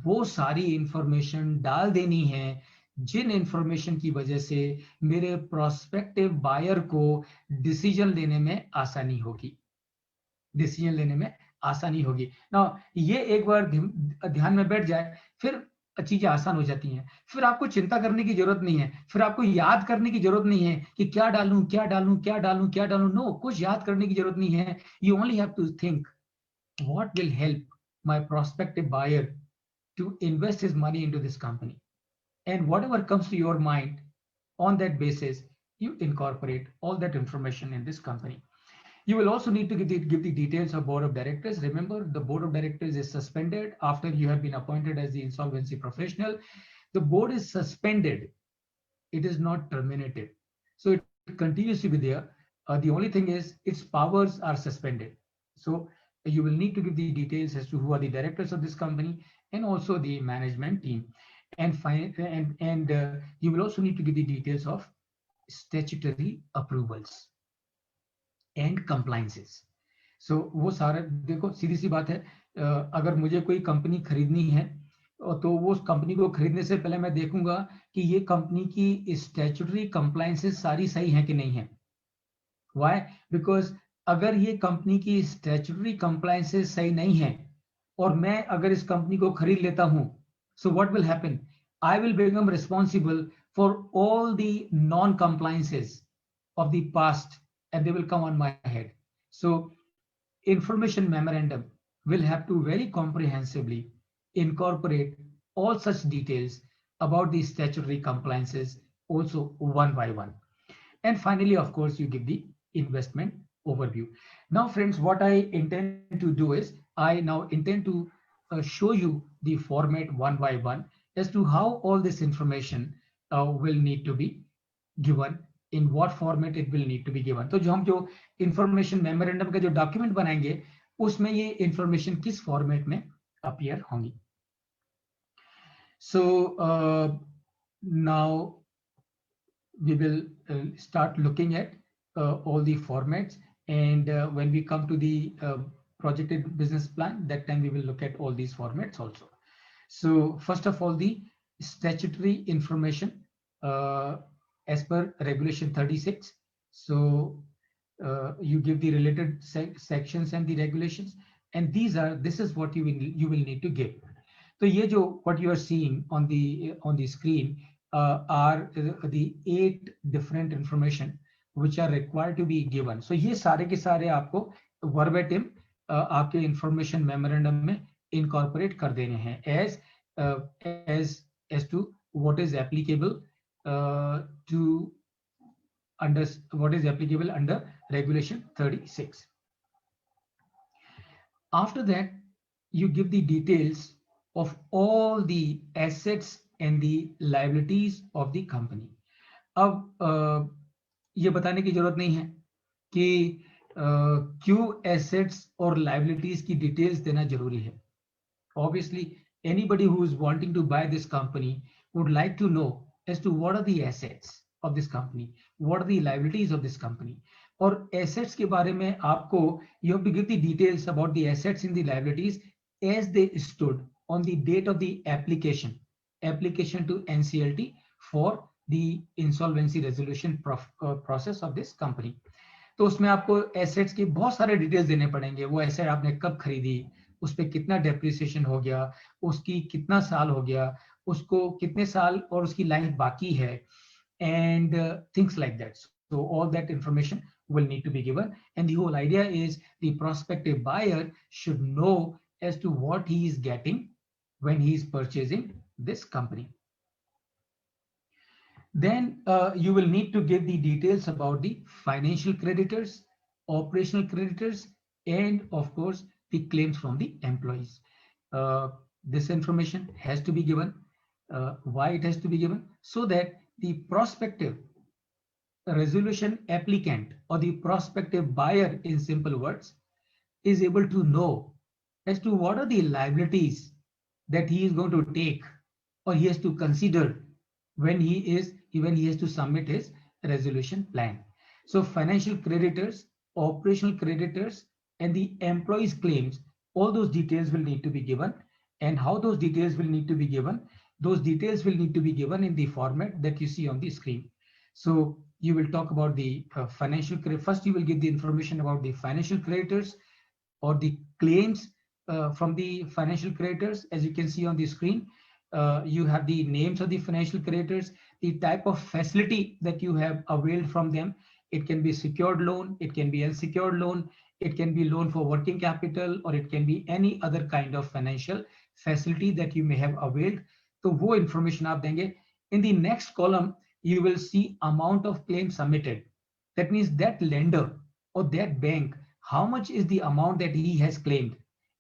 वो सारी information डाल देनी है जिन इंफॉर्मेशन की वजह से मेरे प्रोस्पेक्टिव बायर को डिसीजन लेने में आसानी होगी. ना ये एक बार ध्यान में बैठ जाए फिर चीजें आसान हो जाती हैं. फिर आपको चिंता करने की जरूरत नहीं है, फिर आपको याद करने की जरूरत नहीं है कि क्या डालूं. नो, कुछ याद करने की जरूरत नहीं है. You only have to think what will help my prospective buyer to invest his money into this company, and whatever comes to your mind On that basis, you incorporate all that information in this company. You will also need to give the details of board of directors. Remember, the board of directors is suspended after you have been appointed as the insolvency professional. The board is suspended. It is not terminated. So it continues to be there. The only thing is its powers are suspended. So you will need to give the details as to who are the directors of this company and also the management team. And you will also need to give the details of statutory approvals and compliances. So वो सारे देखो, सीधी सी बात है, अगर मुझे कोई company खरीदनी है तो वो उस कंपनी को खरीदने से पहले मैं देखूंगा कि ये कंपनी की स्टैट्यूटरी कंप्लायंसेस सारी सही हैं कि नहीं है. Why? Because अगर ये कंपनी की स्टैट्यूटरी कंप्लायंसेस सही नहीं है और मैं अगर इस कंपनी को खरीद लेता हूं, so what will happen? I will become responsible for all the non-compliances of the past and they will come on my head. So information memorandum will have to very comprehensively incorporate all such details about the statutory compliances also one by one. And finally, of course, you give the investment overview. Now, friends, what I intend to do is I now intend to show you the format one by one as to how all this information will need to be given, in what format it will need to be given. तो जो information memorandum का जो document बनाएंगे उसमें ये information किस format में appear होंगी. So now we will start looking at all the formats, and when we come to the projected business plan, that time we will look at all these formats also. So first of all, the statutory information as per regulation 36. So you give the related sections and the regulations, and this is what you will need to give. So ये जो what you are seeing on the screen are the 8 different information which are required to be given. So ये सारे के सारे आपको verbatim आपके information memorandum में incorporate कर देने हैं as to what is applicable under regulation 36. After that, you give the details of all the assets and the liabilities of the company. अब ये बताने की जरूरत नहीं है कि क्यों assets और liabilities की details देना जरूरी है. Obviously, anybody who is wanting to buy this company would like to know as to what are the assets of this company, what are the liabilities of this company. और assets के बारे में आपको you have to give the details about the assets and the liabilities as they stood on the date of the application to NCLT for the insolvency resolution process of this company. तो उसमें आपको assets के बहुत सारे details देने पड़ेंगे. वो asset आपने कब खरीदी, उस पे कितना depreciation हो गया, उसकी कितना साल हो गया, उसको कितने साल और उसकी life बाकी है, and things like that. So all that information will need to be given, and the whole idea is the prospective buyer should know as to what he is getting when he is purchasing this company. Then you will need to give the details about the financial creditors, operational creditors, and of course the claims from the employees. This information has to be given. Why it has to be given? So that the prospective resolution applicant or the prospective buyer, in simple words, is able to know as to what are the liabilities that he is going to take or he has to consider when he has to submit his resolution plan. So financial creditors, operational creditors, and the employees' claims, all those details will need to be given. And how those details will need to be given? Those details will need to be given in the format that you see on the screen. So you will talk about the financial credit. First, you will give the information about the financial creditors or the claims from the financial creditors. As you can see on the screen, you have the names of the financial creditors, the type of facility that you have availed from them. It can be secured loan, it can be unsecured loan, it can be loan for working capital, or it can be any other kind of financial facility that you may have availed. तो वो information आप देंगे. In the next column, you will see amount of claims submitted. That means that lender or that bank, how much is the amount that he has claimed,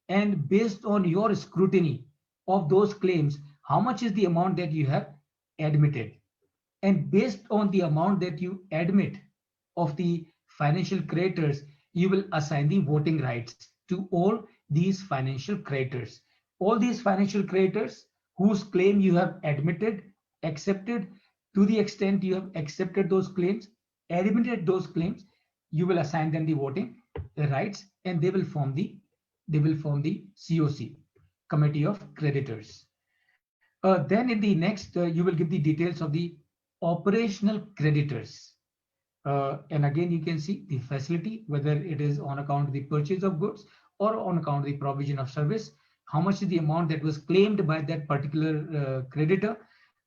and based on your scrutiny of those claims, how much is the amount that you have admitted, and based on the amount that you admit of the financial creditors, you will assign the voting rights to all these financial creditors. All these financial creditors whose claim you have admitted, accepted, to the extent you have accepted those claims, admitted those claims, you will assign them the voting rights, and they will form the COC, Committee of Creditors. Then in the next, you will give the details of the operational creditors. And again, you can see the facility, whether it is on account of the purchase of goods or on account of the provision of service, how much is the amount that was claimed by that particular creditor,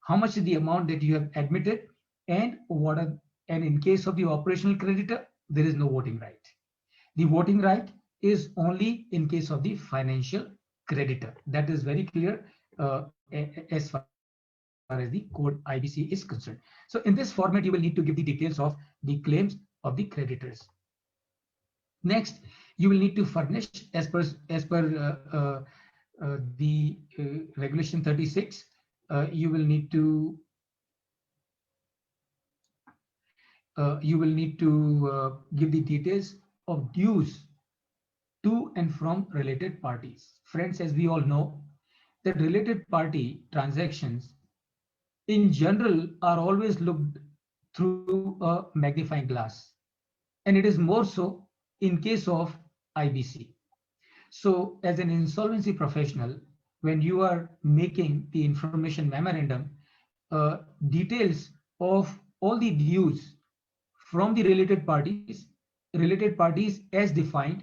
how much is the amount that you have admitted, and and in case of the operational creditor, there is no voting right. The voting right is only in case of the financial creditor. That is very clear as far as the code IBC is concerned. So in this format, you will need to give the details of the claims of the creditors. Next, you will need to furnish as per the regulation 36. You will need to give the details of dues to and from related parties. Friends, as we all know, that related party transactions in general are always looked through a magnifying glass, and it is more so in case of IBC. So as an insolvency professional, when you are making the information memorandum, details of all the dues from the related parties as defined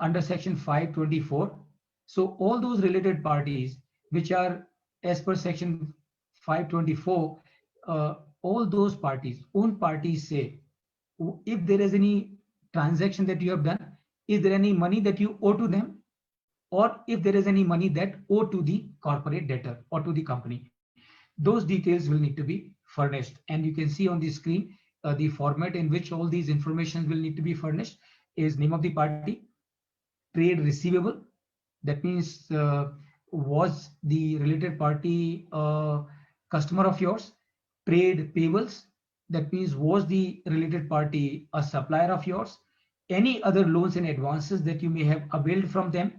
under section 524. So all those related parties which are as per section 524, all those parties, own parties say, if there is any transaction that you have done, is there any money that you owe to them, or if there is any money that owe to the corporate debtor or to the company. Those details will need to be furnished, and you can see on the screen the format in which all these information will need to be furnished is name of the party, trade receivable, that means was the related party customer of yours, trade payables, that means was the related party a supplier of yours, any other loans and advances that you may have availed from them,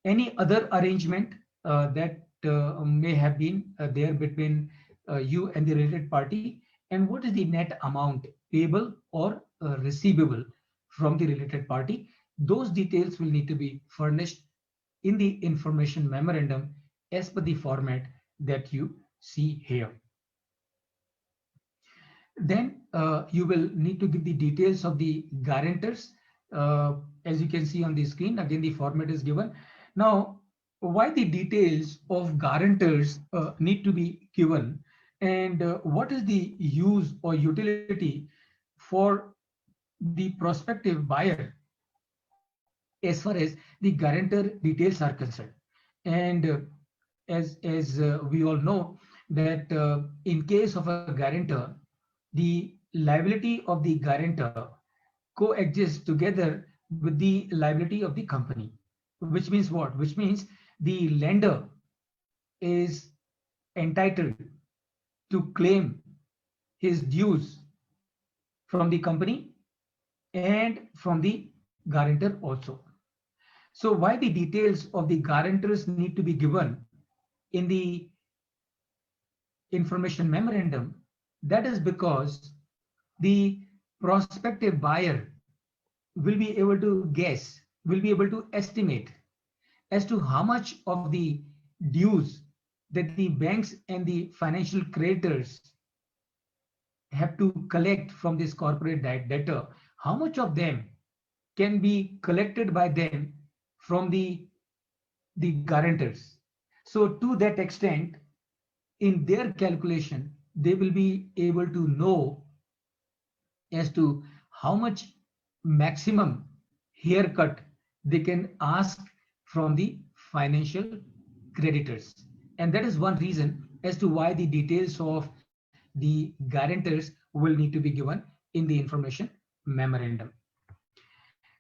any other arrangement that may have been there between you and the related party, and what is the net amount payable or receivable from the related party. Those details will need to be furnished in the information memorandum as per the format that you see here. Then you will need to give the details of the guarantors. As you can see on the screen, again, the format is given. Now, why the details of guarantors need to be given, and what is the use or utility for the prospective buyer as far as the guarantor details are concerned. And as we all know that in case of a guarantor, the liability of the guarantor coexists together with the liability of the company, which means what? Which means the lender is entitled to claim his dues from the company and from the guarantor also. So why the details of the guarantors need to be given in the information memorandum? That is because the prospective buyer will be able to guess, will be able to estimate as to how much of the dues that the banks and the financial creditors have to collect from this corporate debtor, how much of them can be collected by them from the guarantors. So to that extent, in their calculation, they will be able to know as to how much maximum haircut they can ask from the financial creditors. And that is one reason as to why the details of the guarantors will need to be given in the information memorandum.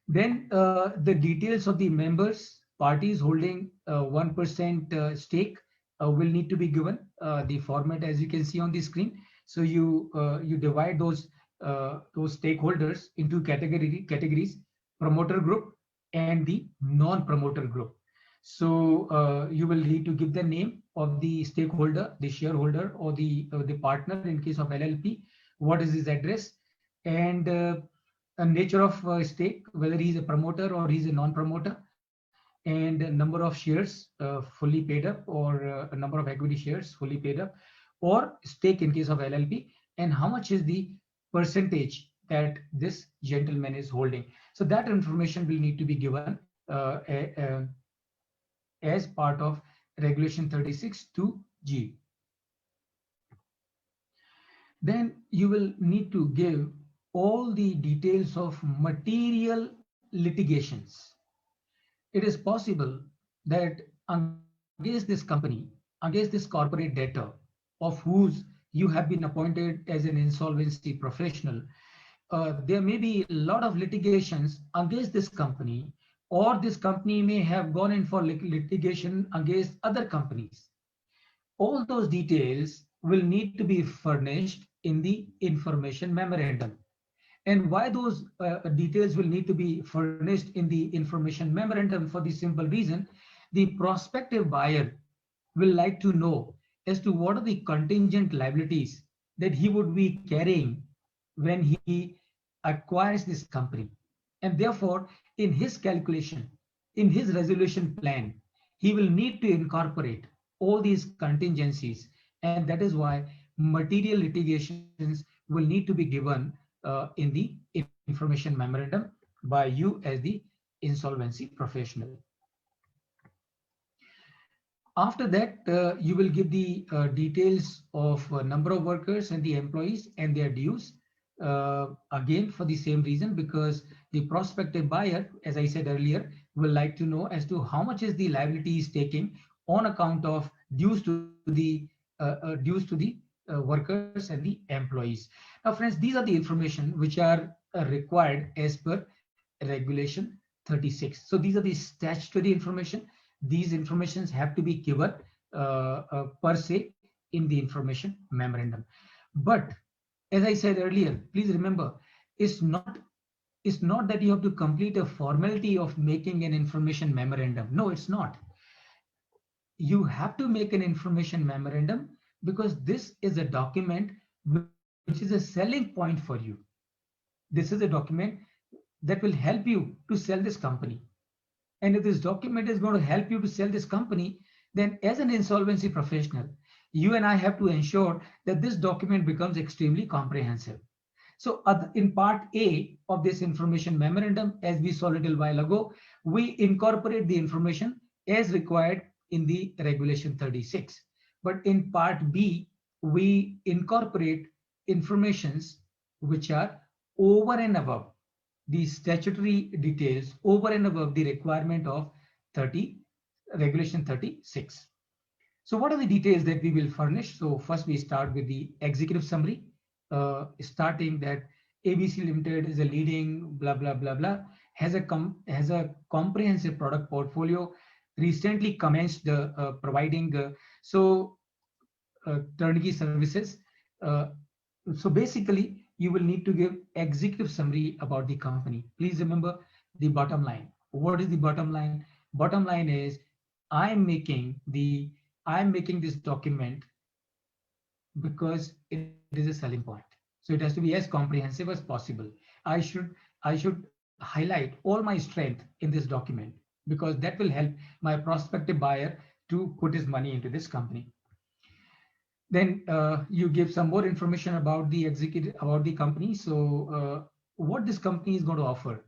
Then the details of the members, parties holding 1% stake will need to be given. The format, as you can see on the screen. So you divide those stakeholders into categories: promoter group and the non-promoter group. So you will need to give the name of the stakeholder, the shareholder, or the partner in case of LLP. What is his address, and a nature of stake, whether he's a promoter or he's a non-promoter, and a number of shares fully paid up, or a number of equity shares fully paid up, or stake in case of LLP, and how much is the percentage that this gentleman is holding. So that information will need to be given as part of Regulation 36(2)(g). Then you will need to give all the details of material litigations. It is possible that against this company, against this corporate debtor, of whose you have been appointed as an insolvency professional, there may be a lot of litigations against this company, or this company may have gone in for litigation against other companies. All those details will need to be furnished in the information memorandum. And why those details will need to be furnished in the information memorandum? For the simple reason, the prospective buyer will like to know as to what are the contingent liabilities that he would be carrying when he acquires this company. And therefore, in his calculation, in his resolution plan, he will need to incorporate all these contingencies. And that is why material litigations will need to be given in the information memorandum by you as the insolvency professional. After that, you will give the details of number of workers and the employees and their dues. Again, for the same reason, because the prospective buyer, as I said earlier, will like to know as to how much is the liability is taking on account of dues to the workers and the employees. Now, friends, these are the information which are required as per Regulation 36. So these are the statutory information. These informations have to be given per se in the information memorandum. But as I said earlier, please remember, it's not that you have to complete a formality of making an information memorandum. No, it's not. You have to make an information memorandum because this is a document which is a selling point for you. This is a document that will help you to sell this company. And if this document is going to help you to sell this company, then as an insolvency professional, you and I have to ensure that this document becomes extremely comprehensive. So in part A of this information memorandum, as we saw a little while ago, we incorporate the information as required in the Regulation 36. But in part B, we incorporate informations which are over and above the statutory details, over and above the requirement of Regulation 36. So what are the details that we will furnish? So first we start with the executive summary, starting that ABC Limited is a leading blah, blah, blah, blah, has a comprehensive product portfolio, recently commenced providing turnkey services. So basically, you will need to give executive summary about the company. Please remember the bottom line. What is the bottom line? Bottom line is I'm making this document because it is a selling point. So it has to be as comprehensive as possible. I should highlight all my strength in this document because that will help my prospective buyer to put his money into this company. Then you give some more information about the company. So what this company is going to offer: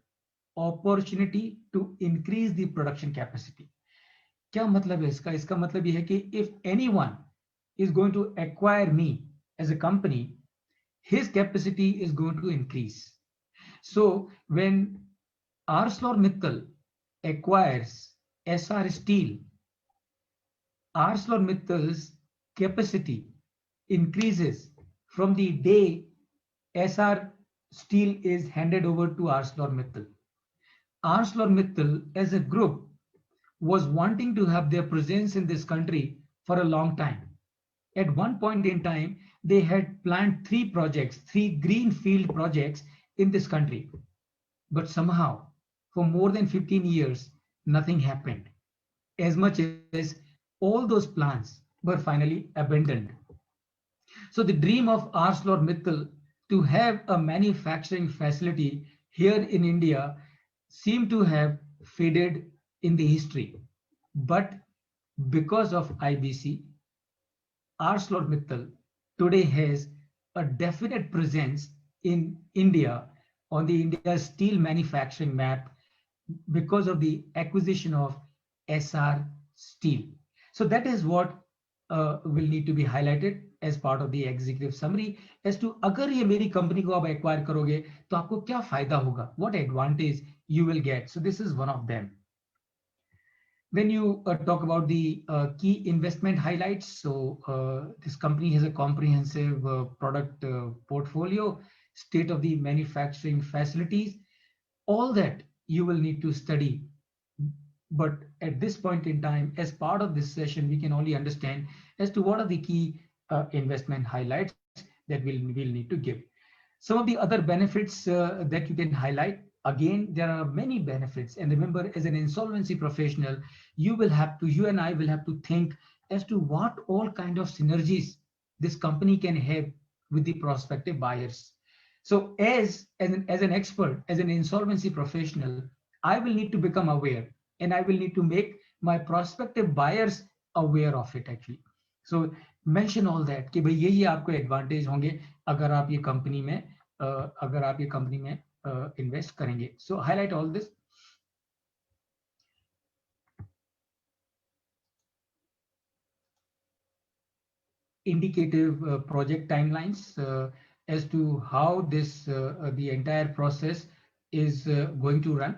opportunity to increase the production capacity. क्या मतलब है इसका? इसका मतलब ये है कि if anyone is going to acquire me as a company, his capacity is going to increase. So when ArcelorMittal acquires Essar Steel, ArcelorMittal's capacity increases from the day Essar Steel is handed over to ArcelorMittal. ArcelorMittal as a group was wanting to have their presence in this country for a long time. At one point in time, they had planned 3 projects, 3 greenfield projects in this country. But somehow, for more than 15 years, nothing happened. As much as all those plans were finally abandoned. So the dream of ArcelorMittal to have a manufacturing facility here in India seemed to have faded in the history. But because of IBC, ArcelorMittal today has a definite presence in India on the India's steel manufacturing map because of the acquisition of SR Steel. So that is what will need to be highlighted as part of the executive summary as to अगर ये मेरी company को आप acquire करोगे तो आपको क्या फायदा होगा, what advantage you will get. So this is one of them. When you talk about the key investment highlights, so this company has a comprehensive product portfolio, state of the manufacturing facilities, all that you will need to study. But at this point in time, as part of this session, we can only understand as to what are the key investment highlights that we'll need to give. Some of the other benefits that you can highlight, again, there are many benefits. And remember, as an insolvency professional, you and I will have to think as to what all kind of synergies this company can have with the prospective buyers. So as an expert, as an insolvency professional, I will need to become aware and I will need to make my prospective buyers aware of it actually. So mention all that कि भाई ये आपको advantage होंगे अगर आप ये company में invest करेंगे. So highlight all this. Indicative project timelines as to how this the entire process is going to run.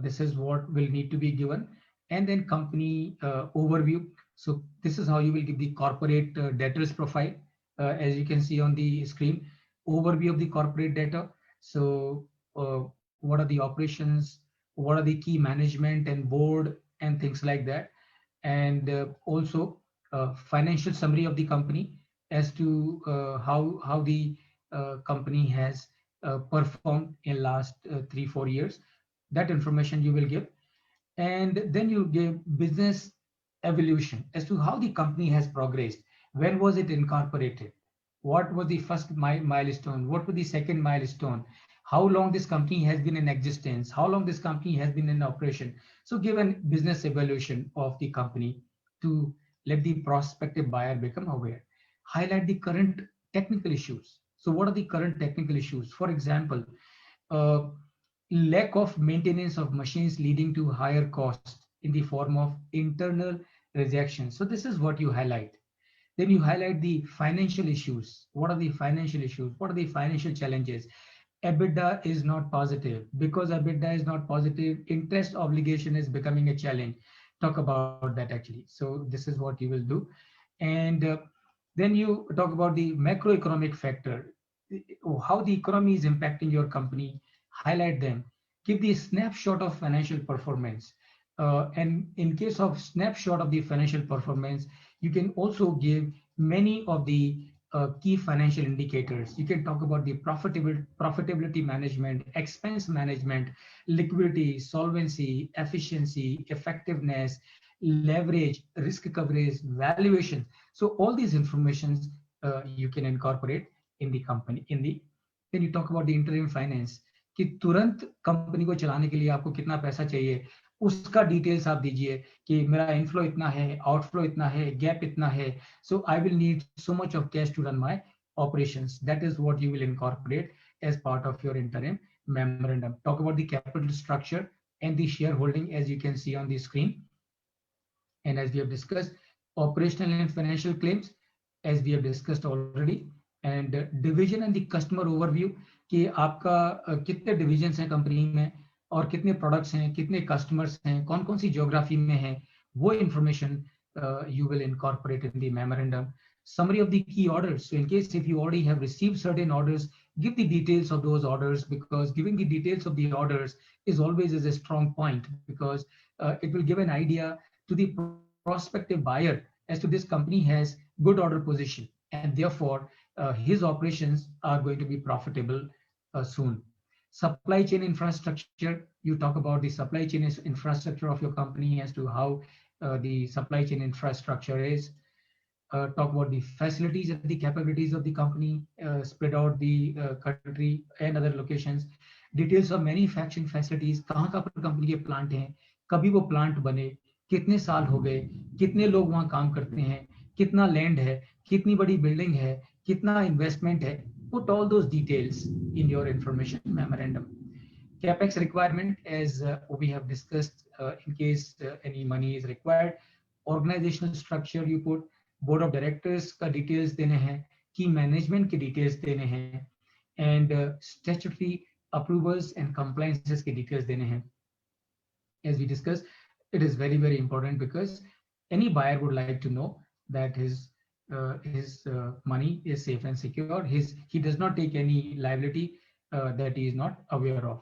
This is what will need to be given, and then company overview. So this is how you will give the corporate debtors profile, as you can see on the screen. Overview of the corporate data. So what are the operations? What are the key management and board and things like that, and also financial summary of the company as to how the company has performed in last 3-4 years. That information you will give, and then you give business evolution as to how the company has progressed. When was it incorporated? What was the first milestone? What was the second milestone? How long this company has been in existence? How long this company has been in operation? So give a business evaluation of the company to let the prospective buyer become aware. Highlight the current technical issues. So what are the current technical issues? For example, lack of maintenance of machines leading to higher costs in the form of internal rejection. So this is what you highlight. Then you highlight the financial issues. What are the financial issues? What are the financial challenges? EBITDA is not positive. Because EBITDA is not positive, interest obligation is becoming a challenge. Talk about that actually. So this is what you will do. And then you talk about the macroeconomic factor, how the economy is impacting your company, highlight them, give the snapshot of financial performance. And in case of snapshot of the financial performance, you can also give many of the key financial indicators. You can talk about the profitability management, expense management, liquidity, solvency, efficiency, effectiveness, leverage, risk coverage, valuation. So all these informations you can incorporate in the company. Then you talk about the interim finance, कि तुरंत company को चलाने के लिए आपको कितना पैसा चाहिए, उसका डिटेल्स आप दीजिए कि मेरा इनफ्लो इतना है, आउटफ्लो इतना है, गैप इतना है, so I will need so much of cash to run my operations. That is what you will incorporate as part of your interim memorandum. Talk about the capital structure and the shareholding as you can see on the screen. And as we have discussed, operational and financial claims as we have discussed already, and division and the customer overview कि आपका कितने divisions हैं company में और कितने products हैं, कितने customers हैं, कौन-कौन सी geography में हैं, वो information you will incorporate in the memorandum. summary of the key orders. So in case if you already have received certain orders, give the details of those orders, because giving the details of the orders is always is a strong point, because it will give an idea to the prospective buyer as to this company has good order position, and therefore his operations are going to be profitable soon. Supply chain infrastructure, you talk about the supply chain infrastructure of your company as to how the supply chain infrastructure is. Talk about the facilities and the capabilities of the company spread out the country and other locations. Details of manufacturing facilities, कहाँ कहाँ पर company के plant हैं, कभी वो plant बने, कितने साल हो गए, कितने लोग वहाँ काम करते हैं, कितना लैंड है, कितनी बड़ी बिल्डिंग है, कितना इन्वेस्टमेंट है. Put all those details in your information memorandum. Capex requirement, as we have discussed, in case any money is required. Organizational structure you put, board of directors का details देने हैं, key management के details देने हैं, and statutory approvals and compliances के details देने हैं. As we discussed, it is very, very important, because any buyer would like to know that his money is safe and secure. He does not take any liability that he is not aware of.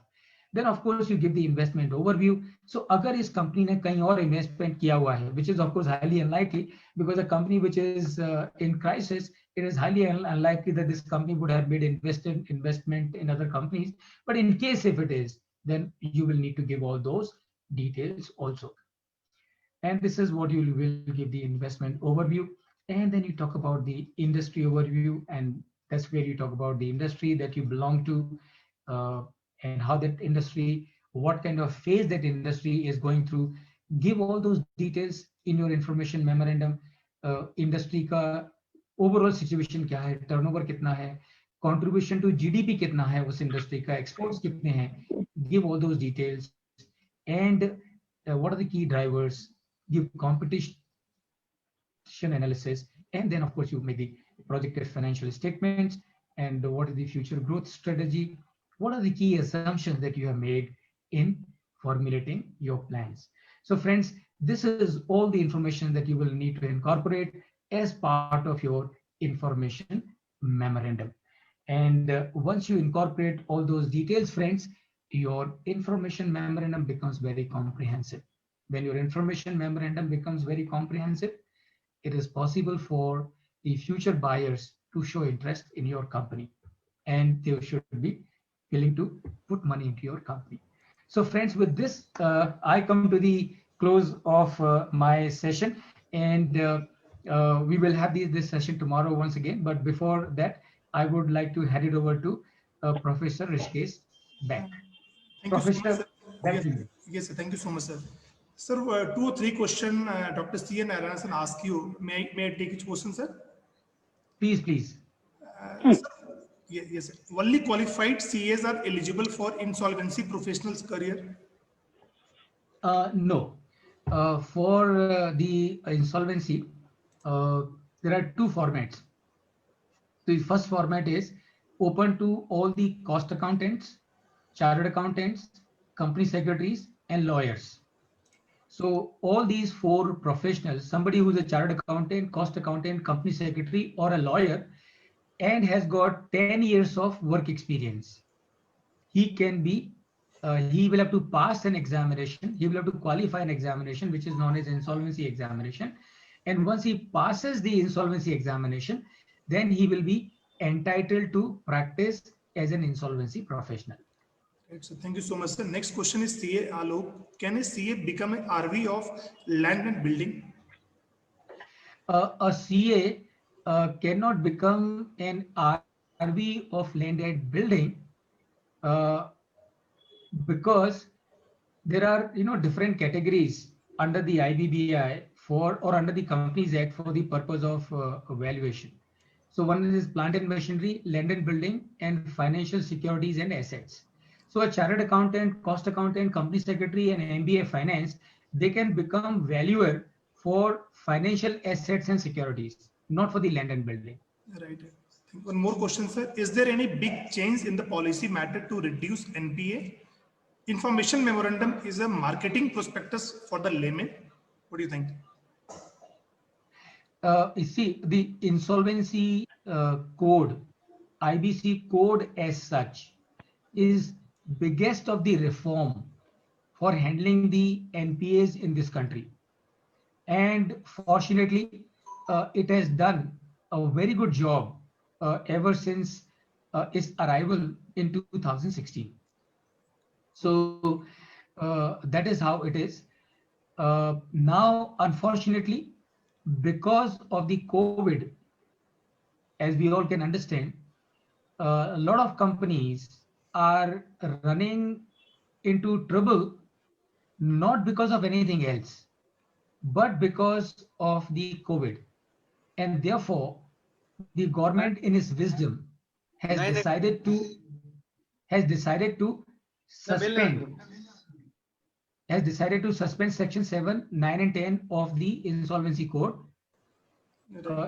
Then of course you give the investment overview. So अगर इस company ने कहीं और investment किया हुआ है, which is of course highly unlikely, because a company which is in crisis, it is highly unlikely that this company would have made investment in other companies. But in case if it is, then you will need to give all those details also. And this is what you will give the investment overview. And then you talk about the industry overview, and that's where you talk about the industry that you belong to, and how that industry, what kind of phase that industry is going through. Give all those details in your information memorandum. Industry का overall situation क्या है, turnover कितना है, contribution to GDP कितना है उस industry का, exports कितने हैं. Give all those details. And what are the key drivers. Give competition analysis, and then of course you make the projected financial statements, and what is the future growth strategy, what are the key assumptions that you have made in formulating your plans. So friends, this is all the information that you will need to incorporate as part of your information memorandum. And once you incorporate all those details, friends, your information memorandum becomes very comprehensive. When your information memorandum becomes very comprehensive, it is possible for the future buyers to show interest in your company, and they should be willing to put money into your company. So friends, with this, I come to the close of my session, and we will have this session tomorrow once again. But before that, I would like to hand it over to Professor Rishikesh Beck. Thank you so much, Professor, sir. back Yes, to you. yes, sir. Thank you so much, sir. Sir, 2 or 3 questions Dr. C. Narayanan ask you. May I take each question, sir? Please, please. Sir, yes, sir. Only qualified CAs are eligible for insolvency professionals career? No. For the insolvency, there are 2 formats. The first format is open to all the cost accountants, chartered accountants, company secretaries, and lawyers. So all these 4 professionals, somebody who's a chartered accountant, cost accountant, company secretary, or a lawyer, and has got 10 years of work experience, he can be, he will have to pass an examination, he will have to qualify an examination, which is known as insolvency examination. And once he passes the insolvency examination, then he will be entitled to practice as an insolvency professional. Right, so thank you so much, sir. Next question is CA Alok. Can a CA become an RV of land and building? A CA cannot become an RV of land and building because there are different categories under the IBBI for or under the Companies Act for the purpose of valuation. So one is plant and machinery, land and building, and financial securities and assets. So a chartered accountant, cost accountant, company secretary, and MBA finance, they can become valuer for financial assets and securities, not for the land and building. Right. One more question, sir. Is there any big change in the policy matter to reduce NPA? Information memorandum is a marketing prospectus for the layman. What do you think? You see, the insolvency code, IBC code as such, is biggest of the reform for handling the NPAs in this country. And fortunately, it has done a very good job ever since its arrival in 2016. So that is how it is. Now, unfortunately, because of the COVID, as we all can understand, a lot of companies are running into trouble, not because of anything else, but because of the COVID. And therefore, the government in its wisdom has decided to suspend section 7, 9 and 10 of the insolvency code.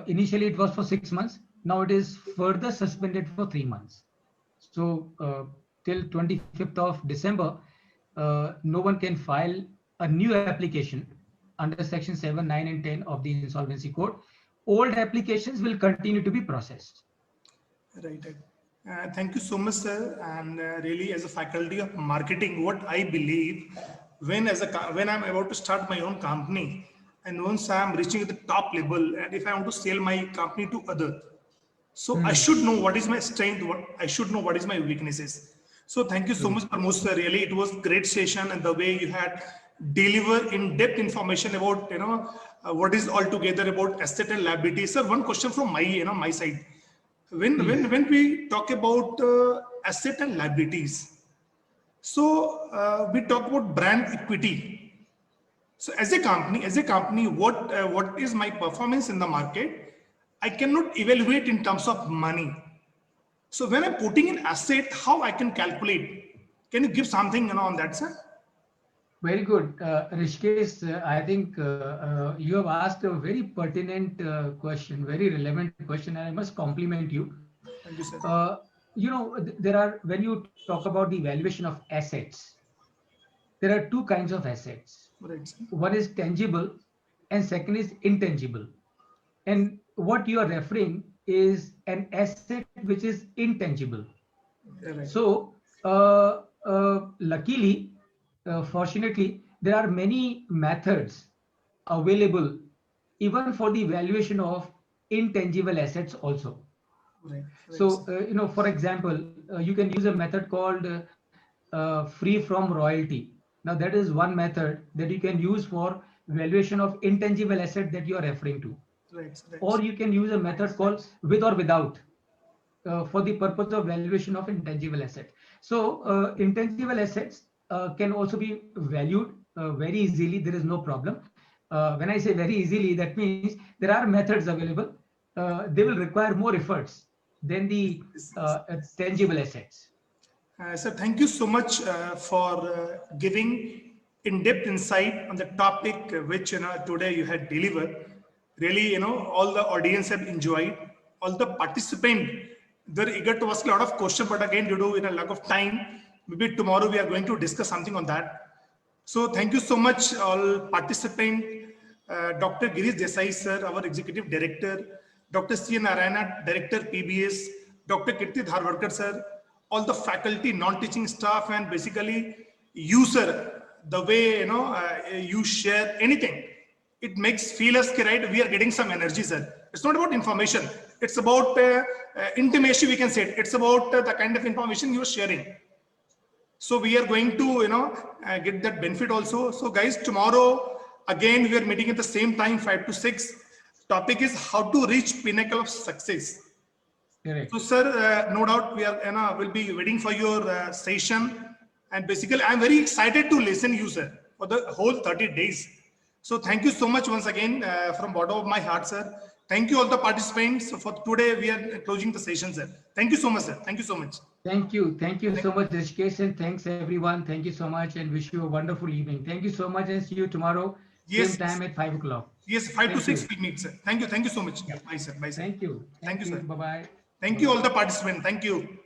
Initially it was for 6 months. Now it is further suspended for 3 months. So till 25th of December, no one can file a new application under section 7, 9 and 10 of the insolvency code. Old applications will continue to be processed. Right. Thank you so much, sir. And really, as a faculty of marketing, what I believe, when I'm about to start my own company, and once I'm reaching at the top level, and if I want to sell my company to other, so I should know what is my strength, I should know what is my weaknesses. So thank you so much, Pramod sir. Really, it was great session, and the way you had deliver in-depth information about what is altogether about asset and liability. Sir, one question from my side. When we talk about asset and liabilities, so we talk about brand equity. So as a company, what is my performance in the market? I cannot evaluate in terms of money. So when I'm putting in asset, how I can calculate? Can you give something on that, sir? Very good. Rishikesh, I think you have asked a very pertinent question, very relevant question, and I must compliment you. Thank you, sir. There are, when you talk about the valuation of assets, there are two kinds of assets. Right, sir. One is tangible and second is intangible. And what you are referring is an asset which is intangible. Right. So luckily, fortunately, there are many methods available even for the valuation of intangible assets also. Right. So, for example, you can use a method called free from royalty. Now, that is one method that you can use for valuation of intangible asset that you are referring to. Right. Or you can use a method called with or without for the purpose of valuation of intangible asset. So intangible assets can also be valued very easily. There is no problem. When I say very easily, that means there are methods available. They will require more efforts than the tangible assets. Sir, thank you so much for giving in-depth insight on the topic which today you had delivered. Really, all the audience have enjoyed. All the participants, they're eager to ask a lot of questions, but again, due to lack of time, maybe tomorrow we are going to discuss something on that. So thank you so much, all participants. Dr. Girish Desai, sir, our executive director, Dr. C. Narayana, director PBS, Dr. Kirti Dharwarkar, sir, all the faculty, non-teaching staff, and basically you, sir, the way you share anything, it makes feel us right. We are getting some energy, sir. It's not about information. It's about intimacy. We can say it. It's about the kind of information you are sharing. So we are going to get that benefit also. So guys, tomorrow again we are meeting at the same time, 5 to 6. Topic is how to reach pinnacle of success. Correct. So sir, no doubt we are will be waiting for your session, and basically I'm very excited to listen you, sir, for the whole 30 days. So thank you so much once again from bottom of my heart, sir. Thank you all the participants. So for today we are closing the session, sir. Thank you so much, sir. Thank you so much. Thank you so much, Rishikesh, and thanks everyone. Thank you so much, and wish you a wonderful evening. Thank you so much, and see you tomorrow, same time at 5 o'clock. Yes, 5 to 6 we meet, sir. Thank you so much. Yeah. Bye, sir. Bye, sir. Thank you. Thank you, sir. Bye bye. Thank you all the participants. Thank you.